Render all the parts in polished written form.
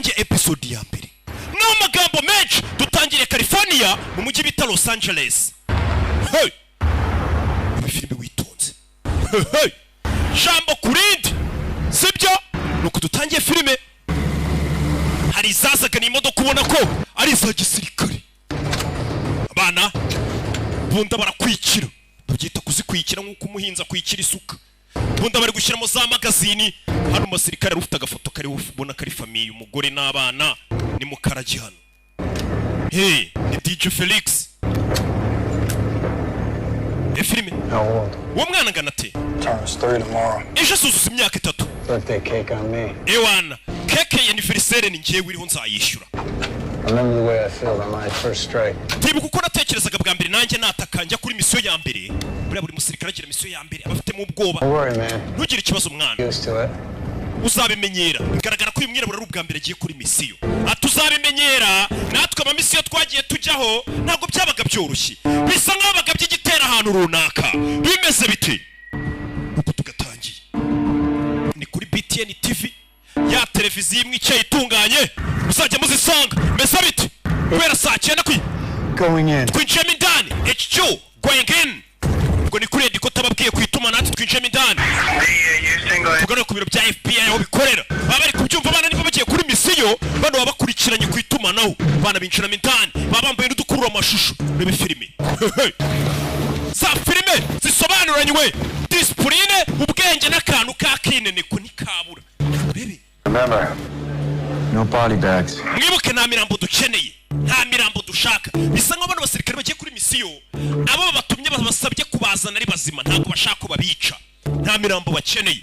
dutangiye episode ya mbere n'amagambo menshi dutangire California mu mujyi bita Los Angeles. Hey, filime witonze. Hey, jambo kurindi sibyo nuko dutangiye filime. Hari zazaga n'imodoka ubona ko ari za gisirikare. Abana bunda barakwikira, babyita kuzikwikira nk'uko umuhinza kwikira isuka. Bunda bari gushyiramo za magazini. Hano umusirikare ufite agafoto kari ubona kari famiye umugore n'abana ni mukaragi hano. Hey, ni DJ Felix. Filime. Uwo mwana ngana ate? Turns 3 tomorrow. Ejo suzuza imyaka 3. Birthday cake on me. Ewana, keke ya anniversaire ni ngiye wiriho nzayishyura. Remember the way I felt on my first strike. Tibuka uko natekerezaga bwa mbere nanjye natakanja kuri mission ya mbere. Buri musirikare agira mission ya mbere abafitemo ubwoba. Don't worry, man. Ntugire ikibazo mwana. Used to it. Uzabimenyera. Bigaragara ko uyu mwirabura ari ubwa mbere agiye kuri mission. Atuzabimenyera natwe ama mission twagiye tujyaho ntabwo byabaga byoroshye. Bisa nkaho bagabye igitera ahantu runaka. Bimeze bite? Uko tugatangiye. Ni kuri BTN TV ya televiziyo imwe icyo itunganye. Uzajya muzisanga. Meza bite? Kubera saa 9 kwi. Going in. Twinjiyemo indani. H2 going in. Ubwo ni kuri ediko tababwiye kwituma natwe twinjiyemo indani. Tugana ku biro bya FBI aho bikorera. Baba bari kubyumva abana niba bagiye kuri misiyo bano babakurikiranye kwituma naho. Bana binjiramo indani. Baba bambaye n'udukurura amashusho. Rebe filime. Za filime zisobanuranywe. Discipline ubwenge n'akantu ka kinene ko nikabura. Bebe. Remember. No body bags. Mwibuke nta mirambo dukeneye. Nta mirambo dushaka. Bisa nk'abana basirikare bagiye kuri misiyo. Abo batumye basabye kubazana ari bazima ntabwo bashaka ko babica. Nta mirambo bakeneye.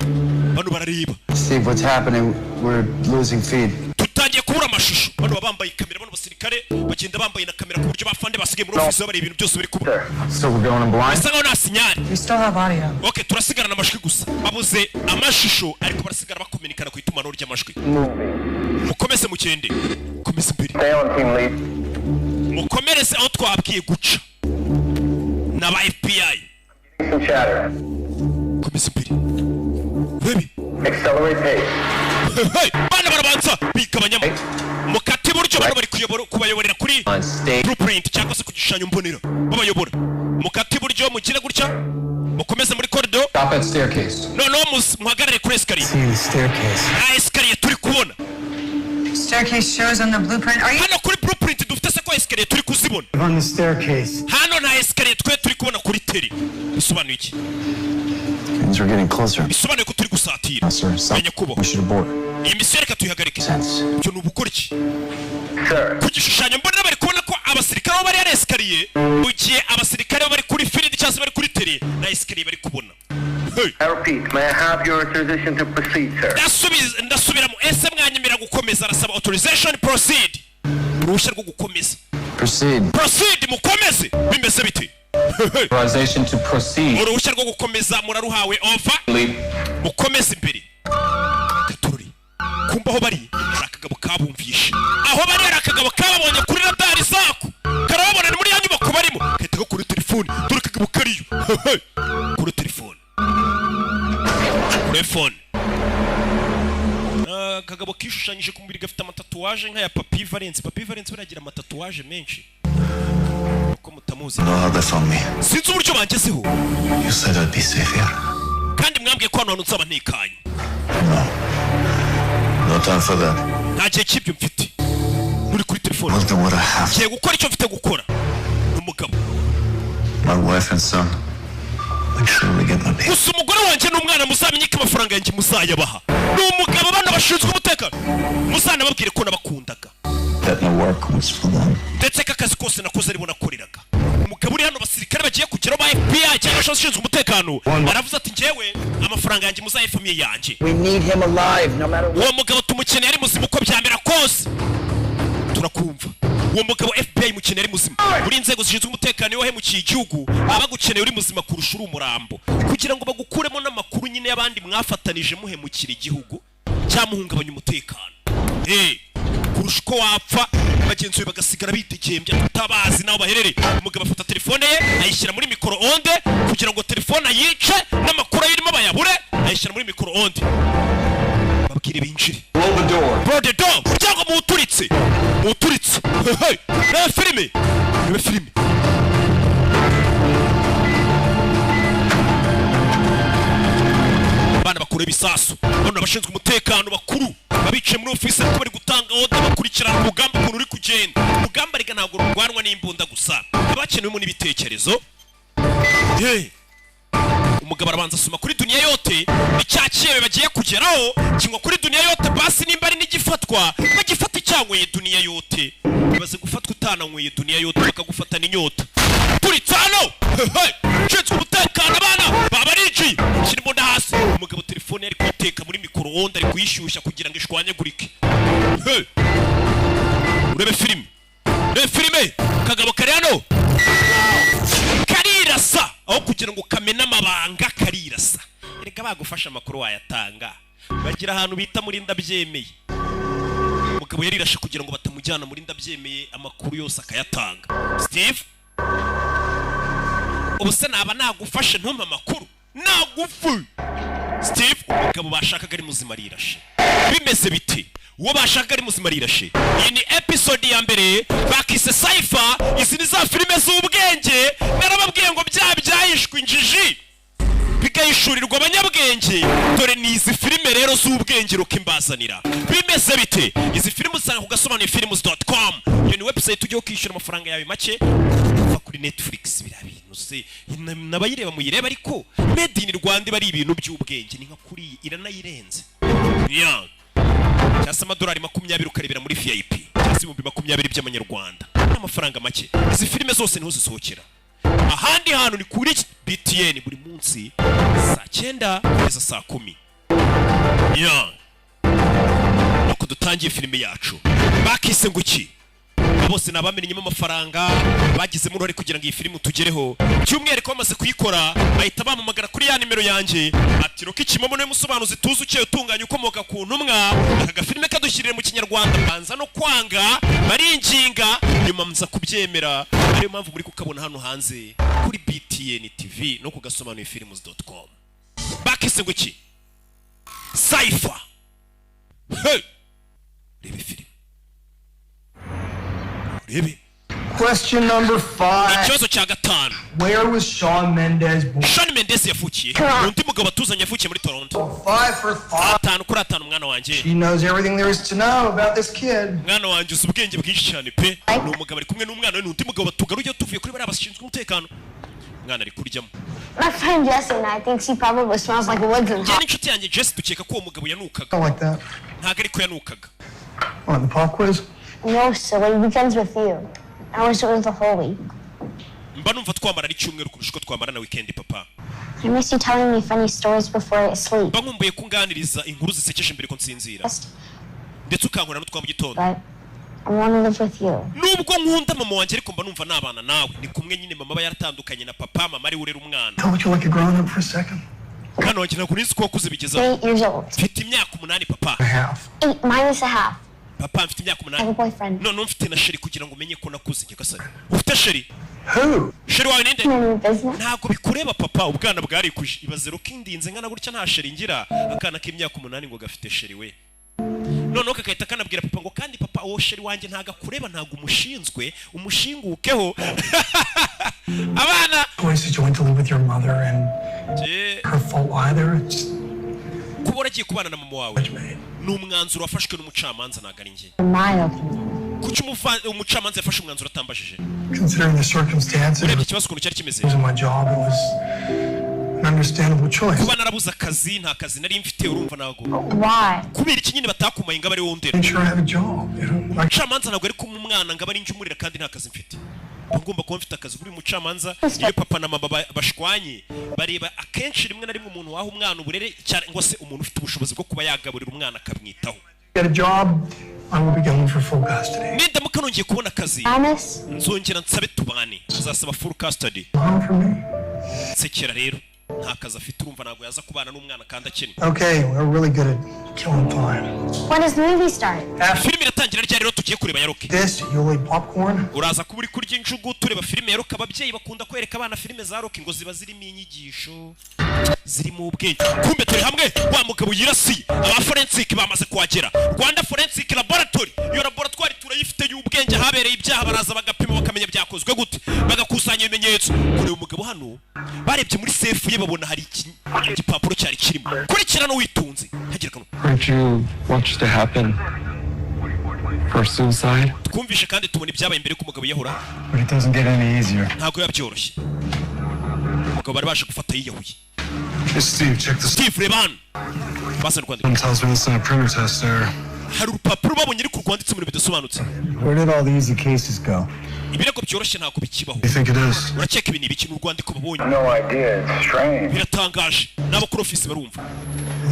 Bano barariba. Steve, what's happening? We're losing feed. Tutangiye kubura amashusho. Bano bambaye kamera bano basirikare bagenda bambaye na kamera ku buryo bafande basigaye muri office bari ibintu byose biri kuba. So we're going in blind. Bisa nkaho nta sinyari. We still have audio. Okay, turasigarana amashwi gusa. Babuze amashusho ariko barasigara bakominikana ku itumanaho ry'amashwi. Mukomeze mukende. Komeza imbere. Stay on team lead. Mukomereze aho twabwiye guca. N'aba FBI. Some chatter. Komeza imbere. Baby. Accelerate pace. Hey, bana barabanza bigabanyamo. Mukati buryo bano bari kubayoborera kuri blueprint cyangwa se ku gishushanyo mbonera. Babayobora. Mukati buryo mugire gutya. Mukomeze muri corridor. Stop at staircase. No, muhagarare kuri escalier. See the staircase. Escalier turi kubona. Staircase shows on the blueprint. Are you? Hano kuri blueprint dufite se ko escalier turi kuzibona. On the staircase. Hano na escalier turi kubona kuri teri. Bisobanuye iki? Things are getting closer. Bisobanuye ko turi gusatira. Menya kubo. We should abort. Iyi misiyo reka tuyihagarike. Sense. Cyo nubukora iki? Sir. Ku gishushanyo mbonera bari kubona ko abasirikare bari ari escalier, mu gihe abasirikare bari kuri field cyangwa bari kuri teri na escalier bari kubona. Hey. I repeat, may I have your authorization to proceed, sir? Ndasubiramo ese mwanyemera gukomeza arasaba authorization proceed. Uruhushya rwo gukomeza. Proceed mukomeze. Bimeze bite? Authorization to proceed. Uruhushya rwo gukomeza muraruhawe over. Mukomeze imbere. Gatururi. Kumba aho bari akagabo kabumvishe. Aho bari akagabo kababonye kuri radari zako. Karababona ni muri ya nyubako barimo. Kahita ko kuri telefone. Dore kagabo kariyo. Kuri telefone. Telefone. Kagabo kishushanyije ku mubiri gafite amatatuwaje nka ya Papi Valence. Papi Valence baragira amatatuwaje menshi. Uko mutamuzi. Sinzi uburyo bangezeho. You said I'd be safe here. Kandi mwambwiye ko hano nzaba ntekanye. No time for that. Nta gihe cy'ibyo mfite. Muri kuri telefone. I'll do what I have. Ngiye gukora icyo mfite gukora. N'umugabo. My wife and son. Make sure we get my pay. Gusa umugore wanjye n'umwana muzamenye ko amafaranga yanjye muzayabaha. N'umugabo bana bashinzwe umutekano. Muzana babwire ko nabakundaga. That my work was for them. Ndetse kakazi kose nakoze ari bonakoreraga. Umugabo uri hano basirikare bagiye kugera ba FBI cyangwa abashinzwe umutekano. Baravuze ati ngewe amafaranga yanjye muzayifamiye yanjye. We need him alive, no matter what. Uwo mugabo tumukeneye ari muzima uko byambera kose. Turakumva. Uwo mugabo FBI mukeneye ari muzima. Muri inzego zishinzwe umutekano yo hemukiye igihugu abagukeneye uri muzima kurusha uri umurambo. Kugira ngo bagukuremo n'amakuru nyine y'abandi mwafatanije muhemukira igihugu cyamuhungabanya umutekano. Kurusha uko wapfa bagenzi bagasigara bitegembya tutabazi naho baherere. Umugabo afata telefone ye ayishyira muri micro onde kugira ngo telefone ayice n'amakuru ayirimo bayabure ayishyira muri micro onde. Babwire binjire. Blow the door. Cyangwa uturitse reba filime abana bakura ibisasu none abashinzwe umutekano bakuru babicaye muri ofisi ariko bari gutanga oda bakurikirana urugamba ukuntu uri kugenda urugamba rega ntabwo rurwanwa n'imbunda gusa abakenewemo n'ibitekerezo umugabo arabanza asoma kuri duniya yote icyakiyewe bagiye kugeraho kingwa kuri duniya yote basi nimba ari n'igifatwa bagifata icyanyweye duniya yote bibaze gufatwa utananyweye duniya yote bakagufatana inyota turitse hano nshinzwe umutekano abana babariciye shyira imbunda hasi umugabo telefone yari kuyiteka muri micro-onde ari kuyishyushya kugira ngo ishwanyagurike urebe filime kagabo kari hano karirasa aho kugira ngo kamena amabanga karirasa reka bagufasha amakuru wayatanga bagira ahantu bita muri ndabyemeye umugabo yarirashe kugira ngo batamujyana muri ndabyemeye amakuru yose akayatanga Steve ubuse naba nagufashe ntumpa amakuru nagufu Steve umugabo bashakaga ari muzima rirashe bimeze biti uwo bashakaga ari muzima rirashe iyi ni episode ya mbere bakise Cypher izi ni za filime z'ubwenge narababwiye ngo byahishwe injiji bigayishurirwa abanyabwenge dore ni izi filime rero z'ubwenge rukimbazanira bimeze bite izi filime usanga ku Gasobanuye films.com iyo ni website ujye ukishyura amafaranga yawe make uva kuri Netflix bira bintu se nabayireba muyireba ariko made in Rwanda bari ibintu by'ubwenge ni nka kuri iranayirenze cyase amadolari 20 ukarebera muri VIP cyase 20 by'amanyarwanda n'amafaranga make izi filime zose niho zisohokera ahandi hantu ni kuri BTN buri munsi saa 9 kugeza saa 10 nuko dutangiye filime yacu bakise nguki bose nabamenyemo amafaranga bagizemo uruhare kugira ngo iyi filime tugereho cyumwereko bamaze kuyikora bahita bamamagara kuri ya nimero yanjye ati roki kimomo ne musobanuzi tuzi uciye utunganya ukomoka ku ntumwa aka filime kadushyirire mu kinyarwanda banza no kwanga baringinga nyuma mza kubyemera ariyo mpamvu muri kukabona hano hanze kuri BTN TV no ku Gasobanuye films.com bakise nguki Cypher rebe filime Question number 5. ikibazo cya gatanu Where was Shawn Mendes born? Shawn Mendes yavukiye undi mugabo atuzanye yavukiye muri Toronto 5 for 5. atanu kuri atanu mwana wanjye She knows everything there is to know about this kid. mwana wanjye uzi ubwenge bwinshi cyane pe ni umugabo ari kumwe n'umwana we n'undi mugabo batugaruye tuvuye kuri bariya bashinzwe umutekano mwana ari kuryamo My friend Jessie and I think she probably smells like woods and njye n'inshuti yanjye Jesse dukeka ko uwo mugabo yanukaga I like that. ntabwo ariko yanukaga On the pop quiz? No, silly. Weekends with you. I wish it was the whole week. mba numva twamara n'icyumweru kurusha uko twamara na weekend papa I miss you telling me funny stories before I sleep. mba nkumbuye kunganiriza inkuru zisekeje mbere ko nsinzira ndetse ukankora n'utwa mu gitondo But I want to live with you. nubwo nkunda mama wanjye ariko mba numva nabana nawe ni kumwe nyine mama aba yaratandukanye na papa mama ari urera umwana Told you like a grown up for a second. mwana wanjye ntabwo nizi ko wakuze bigezaho 8 years old. mfite imyaka 8 papa A half. 8 minus a half. papa mfite imyaka I have a 8 boyfriend. none mfite na sheri kugira ngo umenye ko nakuze nyagasani ufite sheri Who? sheri wawe ninde None of your business. ntabwo bikureba papa ubwana bwarikuje ibaze rukindinze ngana gutya nta sheri ngira akana k'imyaka 8 ngo gafite sheri we noneho kakahita kanabwira papa ngo kandi papa uwo sheri wanjye ntago akureba ntago umushinzwe umushingukeho abana Boys, did you went to live with your mother and her fault either? It's kuba waragiye kubana na mama wawe made. ni umwanzuro wafashwe n'umucamanza ntabwo ari njye My opinion. kuki umucamanza yafashe umwanzuro atambajije Considering the circumstances, urebye it ikibazo ukuntu cyari kimeze wasn't my job. It was an understandable choice. kuba narabuze akazi nta kazi nari mfite urumva ntabwo Why? kubera iki nyine batakumaye ngo abe ari wowe ndera Make sure I have a job. You know, like umucamanza ntabwo ari kumwe umwana ngo abe ari njye umurera kandi nta kazi mfite ngomba kuba mfite akazi buri mucamanza iyo papa na mama bashwanye bareba akenshi rimwe na rimwe umuntu waha umwana uburere cyangwa se umuntu ufite ubushobozi bwo kuba yagaburira umwana akamwitaho get a job, I will be going for full custody. nindamuka nongeye kubona akazi Promise? nzongera nsabe tubane tuzasaba full custody Mom for me? sekera rero nta kazi afite urumva ntabwo yaza kubana n'umwana kandi akennye Okay, we're really good at killing time. When does the movie start? After filime iratangira ryari rero tugiye kureba ya Rocky this, you'll eat popcorn. uraza kuba uri kurya injugu tureba filime ya Rocky ababyeyi bakunda kwereka abana filime za Rocky ngo ziba zirimo inyigisho zirimo ubwenge kumbe turi hamwe wa mugabo yirasiye aba forensic bamaze kuhagera Rwanda Forensic Laboratory iyo laboratoire yifite y'ubwenge habereye ibyaha baraza bagapima bakamenya byakozwe gute bagakusanya ibimenyetso kureba umugabo hano barebye muri safe ye babona hari igipapuro cyari kirimo kurikirana witunze hagira kano Heard you watch the happen for suicide? twumvishe kandi tubona ibyabaye imbere ko umugabo yahora But it doesn't get any easier. ntago yabyoroshye umugabo bari baje gufata yiyahuye Hey, Steve, check this. Steve Reban basa Rwanda One tells me this is a printer test error. hari urupapuro babonye ari ku rwanditse mu bintu bidasobanutse Where did all the easy cases go? ibirego byoroshye ntabwo bikibaho You think it is? urakeka ibi ni ibiki n'urwandiko babonye No idea. It's strange. biratangaje n'abakuru ofisi barumva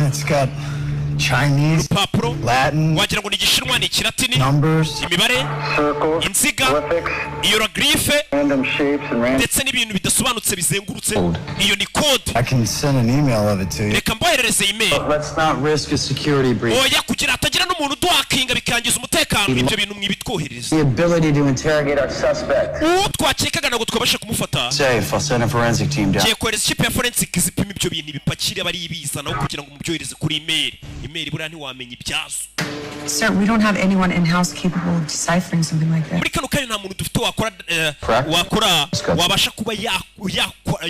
It's got Chinese, urupapuro Latin, wagira ngo ni igishinwa ni ikilatini numbers. imibare Circles, inziga prefix, hieroglyphe random shapes, and random. ndetse n'ibintu bidasobanutse bizengurutse iyo ni code I can send an email of it to you. reka mboherereze email Let's not risk a security breach. oya kugira hatagira n'umuntu uduhakinga bikangiza umutekano ibyo bintu mwibitwoherereza The ability to interrogate Our suspect. uwo twakekaga ntabwo twabasha kumufata safe. I'll send a forensic team down. ngiye kohereza ikipe ya forensic zipima ibyo bintu bipakire bari ibizanaho kugira ngo mubyohereze kuri email buriya ntiwamenya ibyazo Sir, we don't have anyone in-house capable of deciphering something like that. muri kano kanya nta muntu dufite Correct. wakora wabasha kuba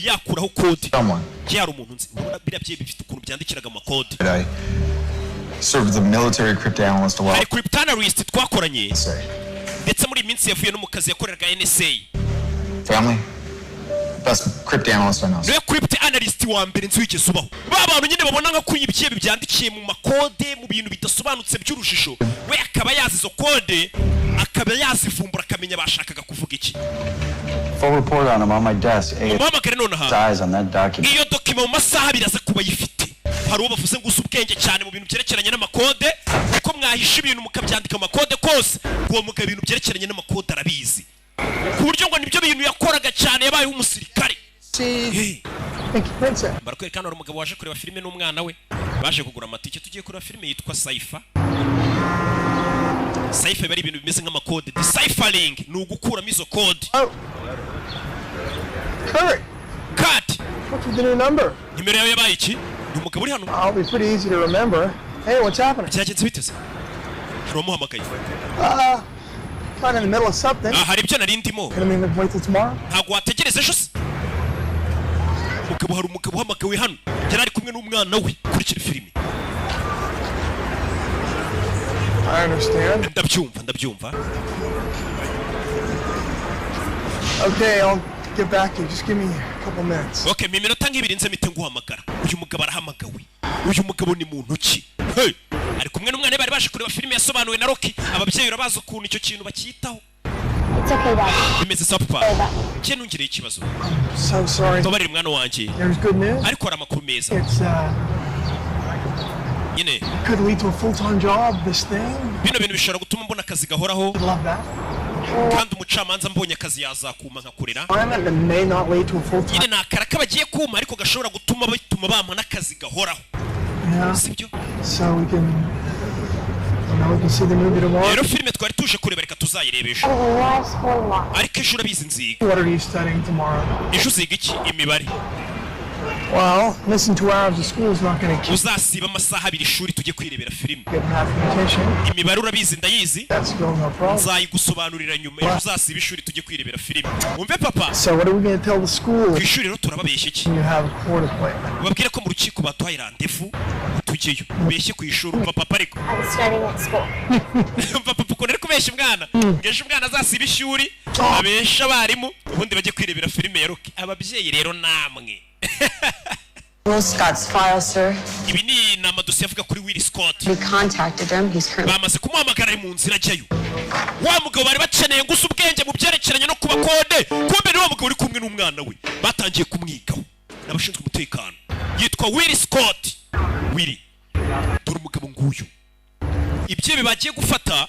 yakuraho kode Someone. hari umuntu nzi ubona biriya bye bifite ukuntu byandikiraga amakode I served as a military cryptanalyst a while. hari cryptanalyst twakoranye Say, ndetse muri iyi minsi yavuye no mu kazi yakoreraga NSA family, best cryptanalyst I know. niwe cryptanalyst wa mbere nzi wigeze ubaho ba bantu nyine babona nka kuri ibyo byandikiye mu makode mu bintu bidasobanutse by'urushishyo we akaba yazi izo kode akaba yazivumbura akamenya bashakaga kuvuga iki Full report on him on my desk. umuhamagare nonaha Eyes on that document. iyo dokima mu masaha abiri aza kuba yifite hari uwo bavuze ngo uzi ubwenge cyane mu bintu byerekeranye n'amakode kuko mwahisha ibintu mukabyandika amakode kose uwo mugabo ibintu byerekeranye n'amakode arabizi ku buryo ngo nibyo bintu yakoraga cyane yabayeho umusirikare barakwereka hano hari umugabo waje kureba filime n'umwana we baje kugura amatike tugiye kureba filime yitwa Saifa bari ibintu bimeze nk'amakode deciphering ni ugukuramo izo kode Cut. What's with the new number? nimero yawe yabaye iki ni umugabo uri hano I'll be pretty easy to remember. Hey, what's happening? byagenze biteze hari uwamuhamagaye Kind of in the middle of something. hari ibyo nari ndimo Gonna mean wait till tomorrow? ntabwo wategereza ejo se hari umugabo uhamagawe hano yari ari kumwe n'umwana we kurikira filime I understand. ndabyumva Okay, I'll get back to you. Just give me a couple minutes. okay mu minota nk'ibiri nze mpite nguhamagara uyu mugabo arahamagawe uyu mugabo ni muntu ki hey ari kumwe n'umwana we bari baje kureba filime yasobanuwe na Rocky ababyeyi urabaza ukuntu icyo kintu bakitaho It's okay, Dad. bimeze sa papa cye nungireye ikibazo So sorry. tubarire umwana wanjye There's good news. ariko hari amakuru meza It's nyine could lead to a full-time job. This thing. bino bintu bishobora gutuma mbona akazi gahoraho Love that. kandi umucamanza mbonye akazi yazakuma nkakurera And it may not lead to a full-time. nyine ni akaraka bagiye kuma ariko gashobora gutuma bampa n'akazi gahoraho Yeah. sibyo So we can see the movie tomorrow. rero filime twari tuje kureba reka tuzayireba ejo Why school tomorrow? ariko ejo urabizi nziga What are you studying tomorrow? ejo uziga iki imibare Well, missing 2 hours of school is not going to keep uzasiba amasaha abiri ishuri tujye kwirebera filime getting mathematician. imibare urabizi ndayizi That's still no problem. nzayigusobanurira nyuma ejo uzasiba ishuri tujye kwirebera filime umve papa So what are we going to tell the school ku ishuri rero turababeshya iki when you have a court appointment? babwire ko mu rukiko baduhaye randevu tujyeyo ubeshye ku ishuri umva papa ariko I'm studying at school. umva papa ukuntu ari kubeshya umwana ngeje umwana azasiba ishuri abesha abarimu ubundi bajye kwirebera filime ya Rocky ababyeyi rero namwe Will Scott's file, sir. ibi ni amadosiye avuga kuri Will Scott We contacted him. He's currently. bamaze kumuhamagara ari mu nzira ajyayo wa mugabo bari bakeneye gusa ubwenge mu byerekeranye no kuba kode kumbe ni wa mugabo uri kumwe n'umwana we batangiye kumwigaho n'abashinzwe umutekano yitwa Will Scott Willy dore umugabo nguyu ibyo bagiye gufata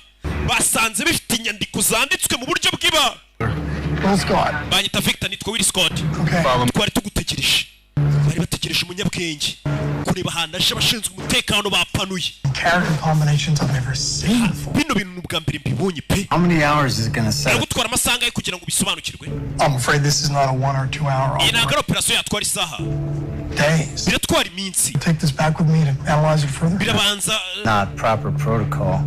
basanze bifite inyandiko zanditswe mu buryo bw'iba Will Scott. banyita Victor nitwa Will Scott Okay. twari tugutegereje bari bategereje umunyabwenge kureba ahantu aje abashinzwe umutekano bapanuye Character combinations I've never seen before. bino bintu ni ubwa mbere mbibonye pe How many hours is it gonna set? biragutwara amasaha angahe kugira ngo bisobanukirwe I'm afraid this is not a 1 or 2 hour iyi ntabwo ari operasiyo yatwara isaha days. biratwara iminsi Take this back with me to analyze it further. birabanza Not proper protocol.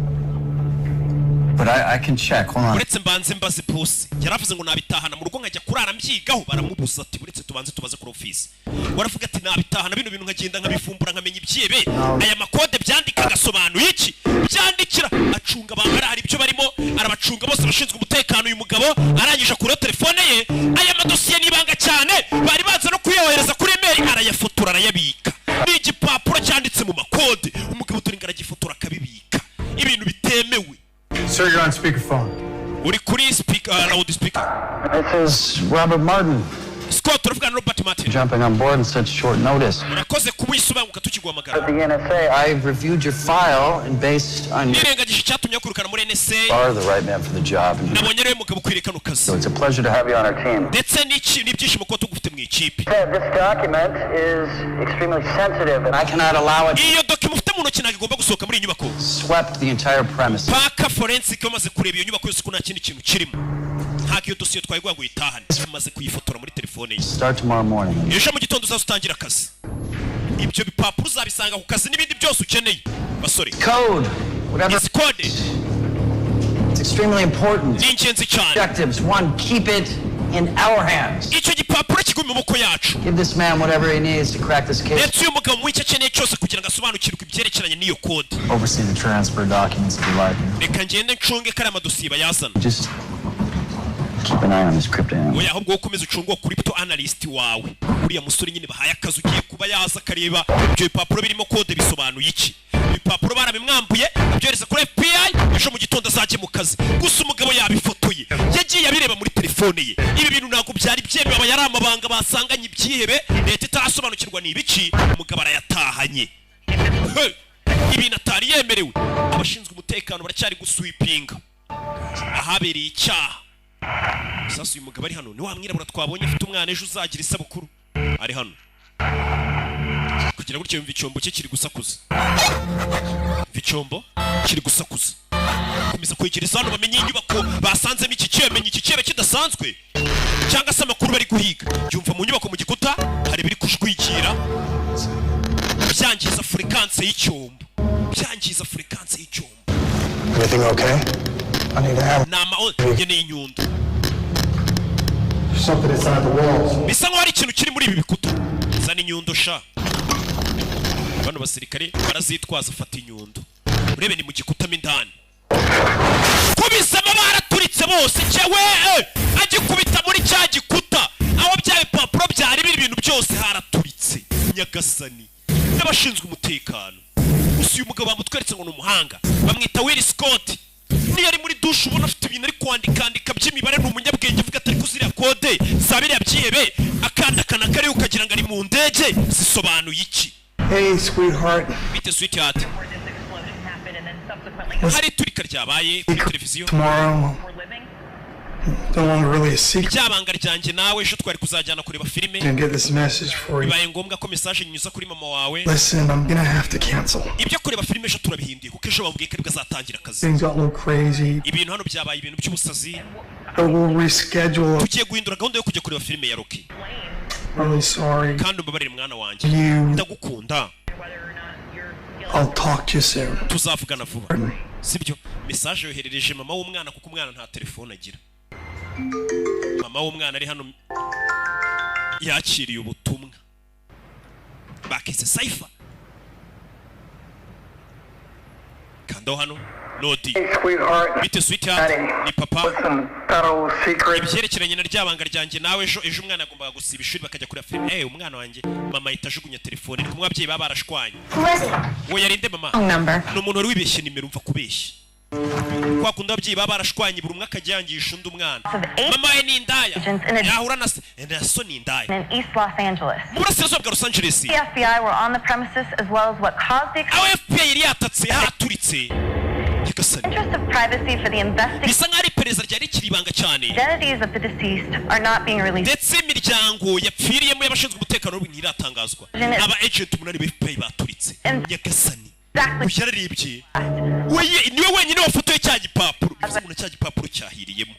But I can check. Hold on. uretse mbanze mbaze boss yaravuze ngo nabitahana mu rugo nkajya kurara mbyigaho baramubuza ati uretse tubanze tubaze kuri office waravuga ati nabitahana bino bintu nkagenda nkabifumbura nkamenya ibyebe aya makode byandika Agasobanuye iki byandikira acunga bangara hari ibyo barimo arabacunga bose bashinzwe umutekano uyu mugabo arangije kuri telefone ye aya madosiye nibanga cyane bari baza no kuyohereza kuri email arayafotora arayabika n'igipapuro cyanditse mu makode umugabo turingara gifotora akabibika ibintu bitemewe. Sir, you're on speakerphone. Uri kuri speaker loudspeaker. This is Robert Martin. Scott ravugana Robert Martin. Jumping on board in such short notice. Urakoze kubisubanguka tukigwamagara. The NSA. I've reviewed your file and based on your nirengagije cyatumye kurukana muri NSA. are the right man for the job. Nabonye rero mugabo kwirekana kazi. So it's a pleasure to have you on our team. Ndetse n'ibyishimo ko tugufite mu ikipe. This document is extremely sensitive and I cannot allow it. Iyo document ufite mu ntoki nagomba gusohoka muri inyubako. Swept the entire premise. Paka forensic bamaze kureba iyo nyubako yose ko nta kindi kintu kirimo. Nta kiyo dosiye twayigwa ngo yitahane. Bamaze kuyifotora muri telefone ye. Start tomorrow morning. Ejo mu gitondo uzatangira akazi. Ibyo bipapuro uzabisanga ku kazi n'ibindi byose ukeneye. Basore. Code. Whatever. It's code. It's extremely important. Ni ingenzi cyane. Objectives. One, keep it in our hands. Icyo gipapuro kiguma mu maboko yacu. Give this man whatever he needs to crack this case. Ndetse uyu mugabo mu icyo akeneye cyose kugira ngo asobanukirwe ibyerekeranye n'iyo code. Oversee the transfer documents to the library. Reka ngende ncunge kari amadosiye bayazana. Just keep an eye on this crypto analyst. Oya ahubwo ukomeze ucunge crypto analyst wawe. Uriya musore nyine bahaye akazi ugiye kuba yaza akareba ibyo bipapuro birimo code bisobanuye iki. Ibipapuro barabimwambuye byohereza kuri EP1 ejo mu gitondo azajye mu kazi. Gusa umugabo yabifotoye yagiye abireba muri telefone ye. Ibi bintu ntabwo byari byemewe aba yari amabanga basanganye ibyihebe leta itarasobanukirwa n'ibiki umugabo arayatahanye. Ibintu atari yemerewe abashinzwe umutekano baracyari guswipinga ahabereye icyaha. Sasa uyu mugabo ari hano ni wa mwirabura twabonye afite umwana ejo uzagira isabukuru ari hano kugira gutyo yumva icyombo cye kiri gusakuza. Icyombo kiri gusakuza komeza kwigiriza hano bamenye inyubako basanzemo iki cyebe kidasanzwe cyangwa se amakuru bari guhiga. Yumva mu nyubako mu gikuta hari biri kujwikira byangiza frequency y'icyombo. Everything okay? I need to have Nama ngene inyundo. something inside the walls. Bisa nko hari ikintu kiri muri ibi bikuta. Zana inyundo sha. Bano basirikare barazitwaza afata inyundo. Urebe ni mu gikuta mindani. Kubisama baraturitse bose cyewe agikubita muri cya gikuta. Aho bya bipapuro byari biri ibintu byose haraturitse. Nyagasani n'abashinzwe umutekano. Gusa uyu mugabo bamutweretse ngo n'umuhanga. Bamwita Will Scott. Ni yari muri douche ubona afite ibintu ari kwandika by'imibare n'umunyabwenge avuga atari kuzira code zabiriya byihebe akandakana kare ukagira ngo ari mu ndege zisobanuye iki. Hey, sweetheart. Bite sweetheart. Hari turika ryabaye kuri televiziyo. Tomorrow. Don't want to really seek Byabanga ryanjye nawe ejo twari kuzajyana kureba filime. and get this message for you. Bibaye ngombwa ko message nyuza kuri mama wawe. Listen, I'm gonna have to cancel. Ibyo kureba filime ejo turabihinduye kuko ejo bambwiye ko aribwo azatangira akazi. Things got a little crazy. Ibintu hano byabaye ibintu by'ubusazi. But we'll reschedule. Tugiye guhindura gahunda yo kujya kureba filime ya Rocky. I'm really sorry. Kandi umbabarire mwana wanjye. You. Ndagukunda. I'll talk to you soon. Tuzavugana vuba. Sibyo message yoherereje mama w'umwana kuko umwana nta telefone agira. Mama w'umwana ari hano yakiriye ubutumwa. Bakize Saifa. Kando hano Nodi. Hey, sweetheart. Bite sweetheart ni papa. Listen, federal secret. Ibyerekeranye na ryabanga ryanjye nawe ejo umwana agomba gusiba ishuri bakajya kureba filime. Umwana wanjye mama itajugunya telefone ariko umwabyeyi baba barashwanye. Wo yarinde mama. Ni umuntu wari wibeshye nimero umva kubeshya. Kwa kunda abyeyi baba barashwanye buri umwe akajyangisha undi umwana. Mama ye ni indaya. Yahura na so ni indaya. In East Los Angeles. Burasirazuba bwa Los Angeles. The FBI were on the premises as well as what caused the FBI yari yatatse haturitse. interest of privacy for the investigation. Bisa nk'ari iperereza ryari kiribanga cyane. Identities of the deceased are not being released. Ndetse imiryango yapfiriyemo y'abashinzwe umutekano ntiratangazwa. Aba agent umunani ba FBI baturitse. Nyagasani. Uyarebye. Weye niwe wenyine wafotoye cya gipapuro. Bivuze cya gipapuro cyahiriyemo.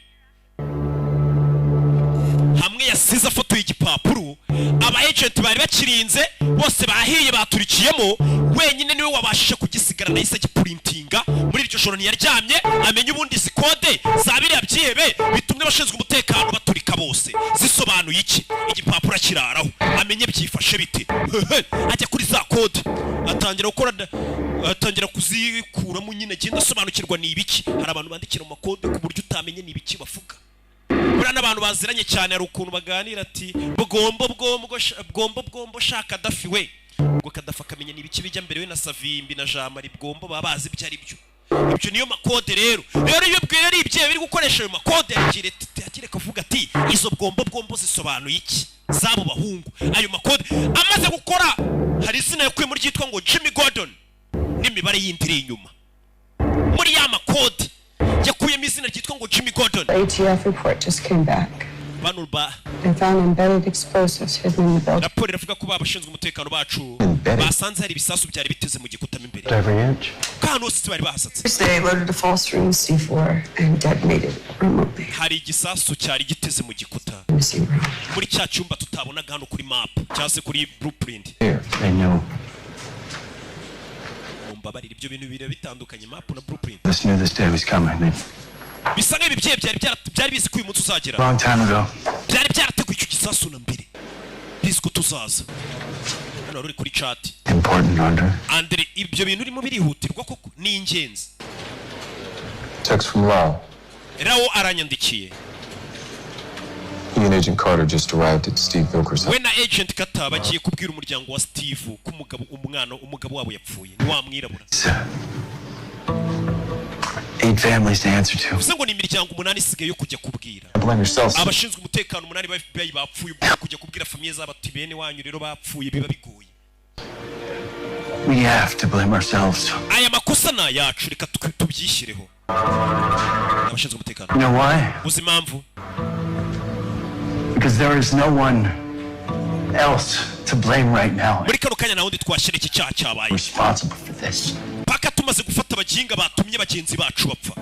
Hamwe yasize afoto y'igipapuro aba agent bari bakirinze bose bahiye baturikiyemo wenyine niwe wabashije kugisigarana yise giprintinga muri muri iryo joro ntiyaryamye amenye ubundi zikode za biriya byihebe bitumye abashinzwe umutekano baturika bose zisobanuye iki igipapuro kiraraho amenye byifashe bite ajya kuri za kode atangira kuzikuramo nyine agenda asobanukirwa ni ibiki hari abantu bandikira mu makode ku buryo utamenye ni ibiki bavuga buriya n'abantu baziranye cyane hari ukuntu baganira ati bwombo shaka dafi we ubwo Kadafi akamenya ni ibiki bijya mbere we na Savimbi na Jamari bwombo baba bazi ibyo ari byo ibyo niyo makode rero iyo bwira ari ibye biri gukoresha ayo makode agire kavuga ati izo bwombo zisobanuye iki zabo bahungu ayo makode amaze gukora hari izina yakuye muri ryitwa ngo Jimmy Gordon n'imibare yindiri inyuma muri ya makode yakuyemo izina ryitwa ngo Jimmy Gordon. The ATF report just came back. They found embedded explosives hidden in the building. Raporo iravuga ko babashinzwe umutekano bacu basanze hari ibisasu byari biteze mu gikuta imbere. Every inch. Kandi hose bari bahasatse. They loaded a false room C4 and detonated it remotely. Hari igisasu cyari giteze mu gikuta. Muri cya cyumba tutabonaga hano kuri map cyangwa se kuri blueprint. Here, they knew. Umbabarira ibyo bintu bire bitandukanye map na blueprint. They knew this day was coming. Bisa nk'ibi byari bizi ko uyu munsi uzagera. Long time ago. Byari byarateguye icyo gisasu na mbere. Bizi ko tuzaza. Hano ruri kuri chat. Important, Andre, ibyo bintu urimo birihutirwa koko ni ingenzi. Text from Rao. Rao aranyandikiye. He and Agent Carter just arrived at Steve Vilker's house. When Agent Carter bagiye kubwira umuryango wa Steve ko umugabo wabo yapfuye. Ni wa mwirabura. 8 families to answer to. Ngo ni imiryango 8 isigaye yo kujya kubwira. Blame yourself. Abashinzwe umutekano 8 ba FBI bapfuye kujya kubwira famiye zabo ati bene wanyu rero bapfuye biba bigoye. We have to blame ourselves. Aya makosa na yacu reka tubyishyireho. Abashinzwe umutekano. You know why? Uzi impamvu? Because there is no one else to blame right now. Muri kano kanya nawundi twashyira iki cyaha cyabaye. Responsible for this. Paka tumaze gufata abaginga batumye bagenzi bacu bapfa.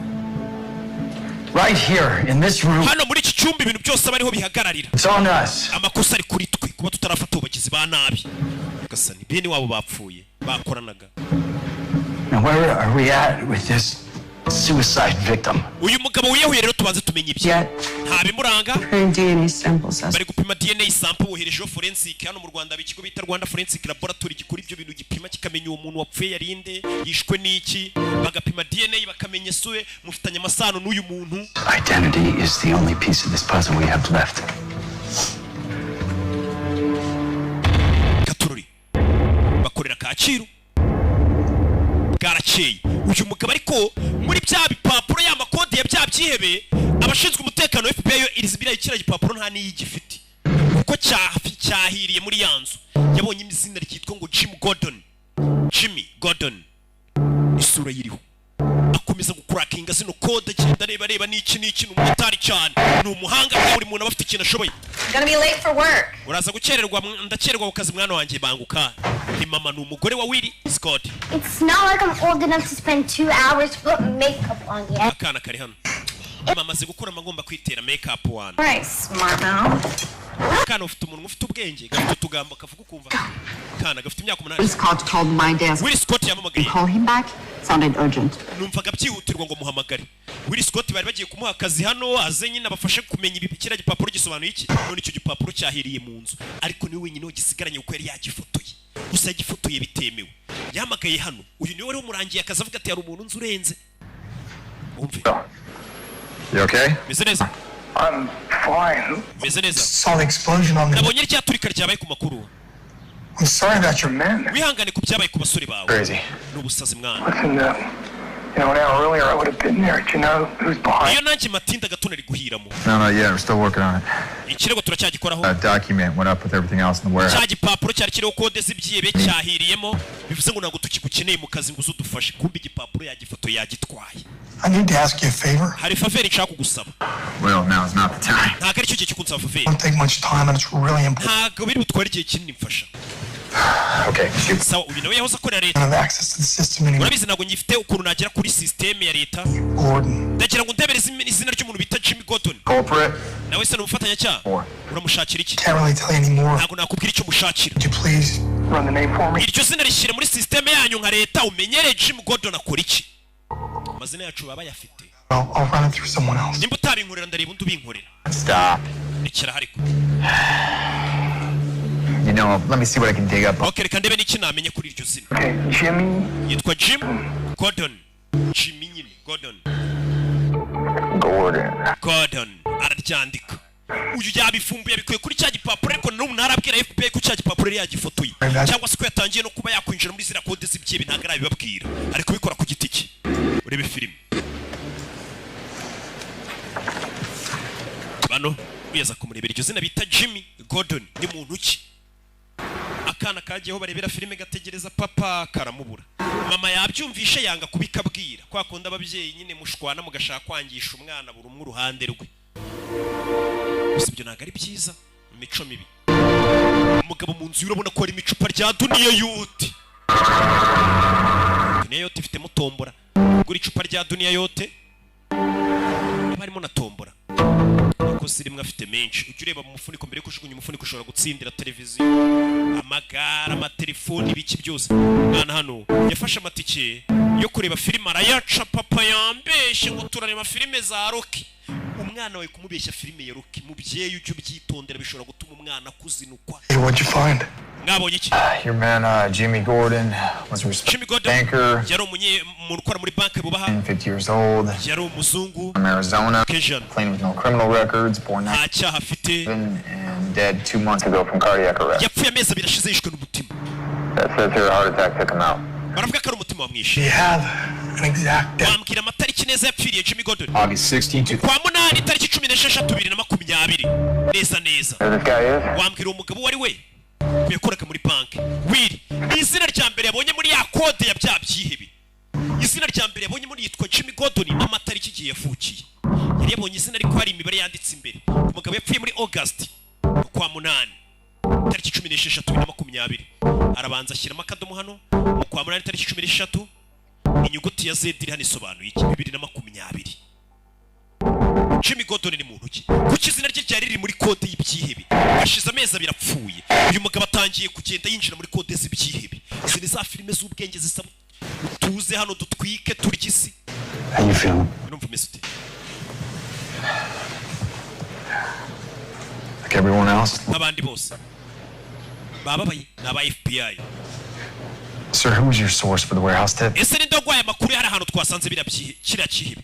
Right here in this room. Hano muri iki cyumba ibintu byose bariho bihagararira. It's on us. Amakosa ari kuri twe kuba tutarafata abagizi ba nabi. Gasani bene wabo bapfuye bakoranaga. Now where are we at with this suicide victim? Uyu mugabo wiyahuye rero tubanze tumenye ibye. Nta bimuranga. DNA samples. Bari gupima DNA sample woherejeho forensic hano mu Rwanda bikigo bita Rwanda Forensic Laboratory gikora ibyo bintu gipima kikamenya uwo muntu wapfuye yarinde yishwe n'iki bagapima DNA bakamenya suwe mufitanye amasano n'uyu muntu. Identity is the only piece of this puzzle we have left. Katururi bakorera Kacyiru garakeye uyu mugabo ariko muri bya bipapuro ya makode ya bya byihebe abashinzwe umutekano wa FBI yo irizibira ikira gipapuro nta niyigifite kuko cyahiriye muri yanzu yabonye izina ryitwa ngo Jimmy Gordon isura yiriho akomeza gukurakinga zino code agenda reba n'iki n'umutari cyane ni umuhanga buri muntu abafite ikintu ashoboye. Gonna be late for work. Uraza gukererwa ndakererwa ku kazi mwana wanjye banguka. Ni mama ni umugore wa Willy Scott. It's not like I'm old enough to spend 2 hours to put makeup on yet. Akana kari hano. Mama ze gukora amagomba kwitera makeup one. Right, smart mouth. Kana ufite umuntu ufite ubwenge gafite utugambo kavuga ukumva. Kana gafite imyaka 8. Scott called my desk. Willy Scott yamamagaye. Call him back. Sounded urgent. Numvaga byihutirwa ngo muhamagare. Willy Scott bari bagiye kumuha akazi hano aze nyine abafashe kumenya ibikira gipapuro gisobanuye iki. None icyo gipapuro cyahiriye mu nzu. Ariko ni wenyine gisigaranye uko yari yagifotoye. Gusa yagifotoye bitemewe. Yamagaye hano. Uyu niwe wari umurangiye akazi avuga ati hari umuntu nzu urenze. Umve. You okay? Meze neza. I'm fine. Meze neza. Saw the explosion on the... Nabonye icyaturika ryabaye ku makuru. I'm sorry about your men. Wihangane ku byabaye ku basore bawe. Crazy. N'ubusazi mwana. Listen, you know, an hour earlier I would have been there. Do you know who's behind? Iyo nanjye matinda gatuna ari guhiramo. No, yeah, we're still working on it. Ikirego turacyagikoraho. That document went up with everything else in the warehouse. Cya gipapuro cyari kiriho kode z'ibyebe cyahiriyemo bivuze ngo ntabwo tukigukeneye mu kazi ngo uzudufashe kumbi igipapuro yagifoto yagitwaye. I need to ask you a favor. Hari favor nshaka kugusaba. Well, now is not the time. Ntabwo ari cyo gihe kunsaba favor. Don't take much time and it's really important. Ntabwo biri butware igihe kinini mfasha. Okay, shoot. Sawa uyu nawe yahoze akorera I leta. don't have access to the system anymore. Urabizi ntabwo ngifite ukuntu nagera kuri system ya leta. Gordon. Ndagira ngo ndebere izina ry'umuntu bita Jimmy Gordon. Corporate. Nawe se n'umufatanya cyaha. Uramushakira iki? Can't really tell you anymore. Ntabwo nakubwira icyo mushakira. Would you please run the name for me? Iryo zina rishyire muri system yanyu nka leta umenyere Jimmy Gordon akora iki. amazina yacu baba yafite. I'll run it through someone else. Nimba utabinkorera ndareba undi ubinkorera. Stop. Nikira hariko. You know, let me see what I can dig up. Okay, reka ndebe n'iki namenye kuri iryo zina. Okay, Jimmy. Yitwa Jim Gordon. Jimmy nyine Gordon. Gordon araryandika. Uyu yabifumbuye bikuye kuri cya gipapuro ariko n'ubu narabwira FBI ko cya gipapuro yari yagifotoye cyangwa se ko yatangiye no kuba yakwinjira muri zira kode z'ibyibi ntago arabibabwira ariko bikora ku giti cye. Urebe filime bano uyaza kumurebera iryo zina bita Jimmy Gordon ni muntu ki. Akana kagiyeho barebera filime gategereza papa karamubura. Mama yabyumvishe yanga kubikabwira kwa konda ababyeyi nyine mushwana mugashaka kwangisha umwana buri umwe uruhande rwe. Usibyo naga ari byiza imico mibi. Umugabo mu nzu urabona ko ari imicupa rya duniya yote. Duniya yote ifite mutombora. Gura icupa rya duniya yote. Barimo na tombora. Ko sirimwe afite menshi. Ujye ureba mu mufuniko mbere yo kujugunya umufuniko ushobora gutsindira televiziyo. Amagara, amatelefoni ibiki byose. Mwana hano yafashe amatike yo kureba filime arayaca papa yambeshe ngo turareba filime za Rocky. Umwana wawe kumubeshya filime ya Rocky mubyeyi ujye ubyitondera bishobora gutuma umwana kuzinukwa. Hey, what'd you find? Ngabonye iki? Your man, Jimmy Gordon, was a respected banker. Yari umuntu ukora muri banki bubaha. 50 years old. Yari umuzungu. From Arizona. Keza. Clean with no criminal records. Born nta cyaha afite. And dead 2 months ago from cardiac arrest. Yapfuye amezi abiri ashize yishwe n'umutima. That says here a heart attack took him out. Baravuga ko ari umutima wamwishe. Do you have an exact date? Wambwira amatariki neza yapfiriye Jimmy Gordon. August 16th. Kwa munani tariki 16 2020. Neza neza. Wambwira umugabo wari we. Yakoraga muri banki. Wiri. Izina rya mbere yabonye muri ya kode ya bya byihebe. Izina rya mbere yabonye muri yitwa Jimmy Gordon n'amatariki igihe yavukiye. Yari yabonye izina ariko hari imibare yanditse imbere. Umugabo yapfuye muri August kwa munani. Tariki 16 2020. Arabanza ashyiramo akadomo hano. Kwa munani tariki 16. Inyuguti ya Z iri hano isobanuye iki 2020. Jimmy Gordon ni muntu ki? Kuki izina rye ryari riri muri kode y'ibyihebe? Gashize amezi abiri apfuye. Uyu mugabo atangiye kugenda yinjira muri kode z'ibyihebe. Izi ni za filime z'ubwenge zisaba tuze hano dutwike turya isi. How you feeling? Urumva umeze ute? Like everyone else? Abandi bose. Bababaye n'aba FBI. Sir, who was your source for the warehouse tip? Ese ni ndogwaye amakuru hari ahantu twasanze kiriya cyihebe.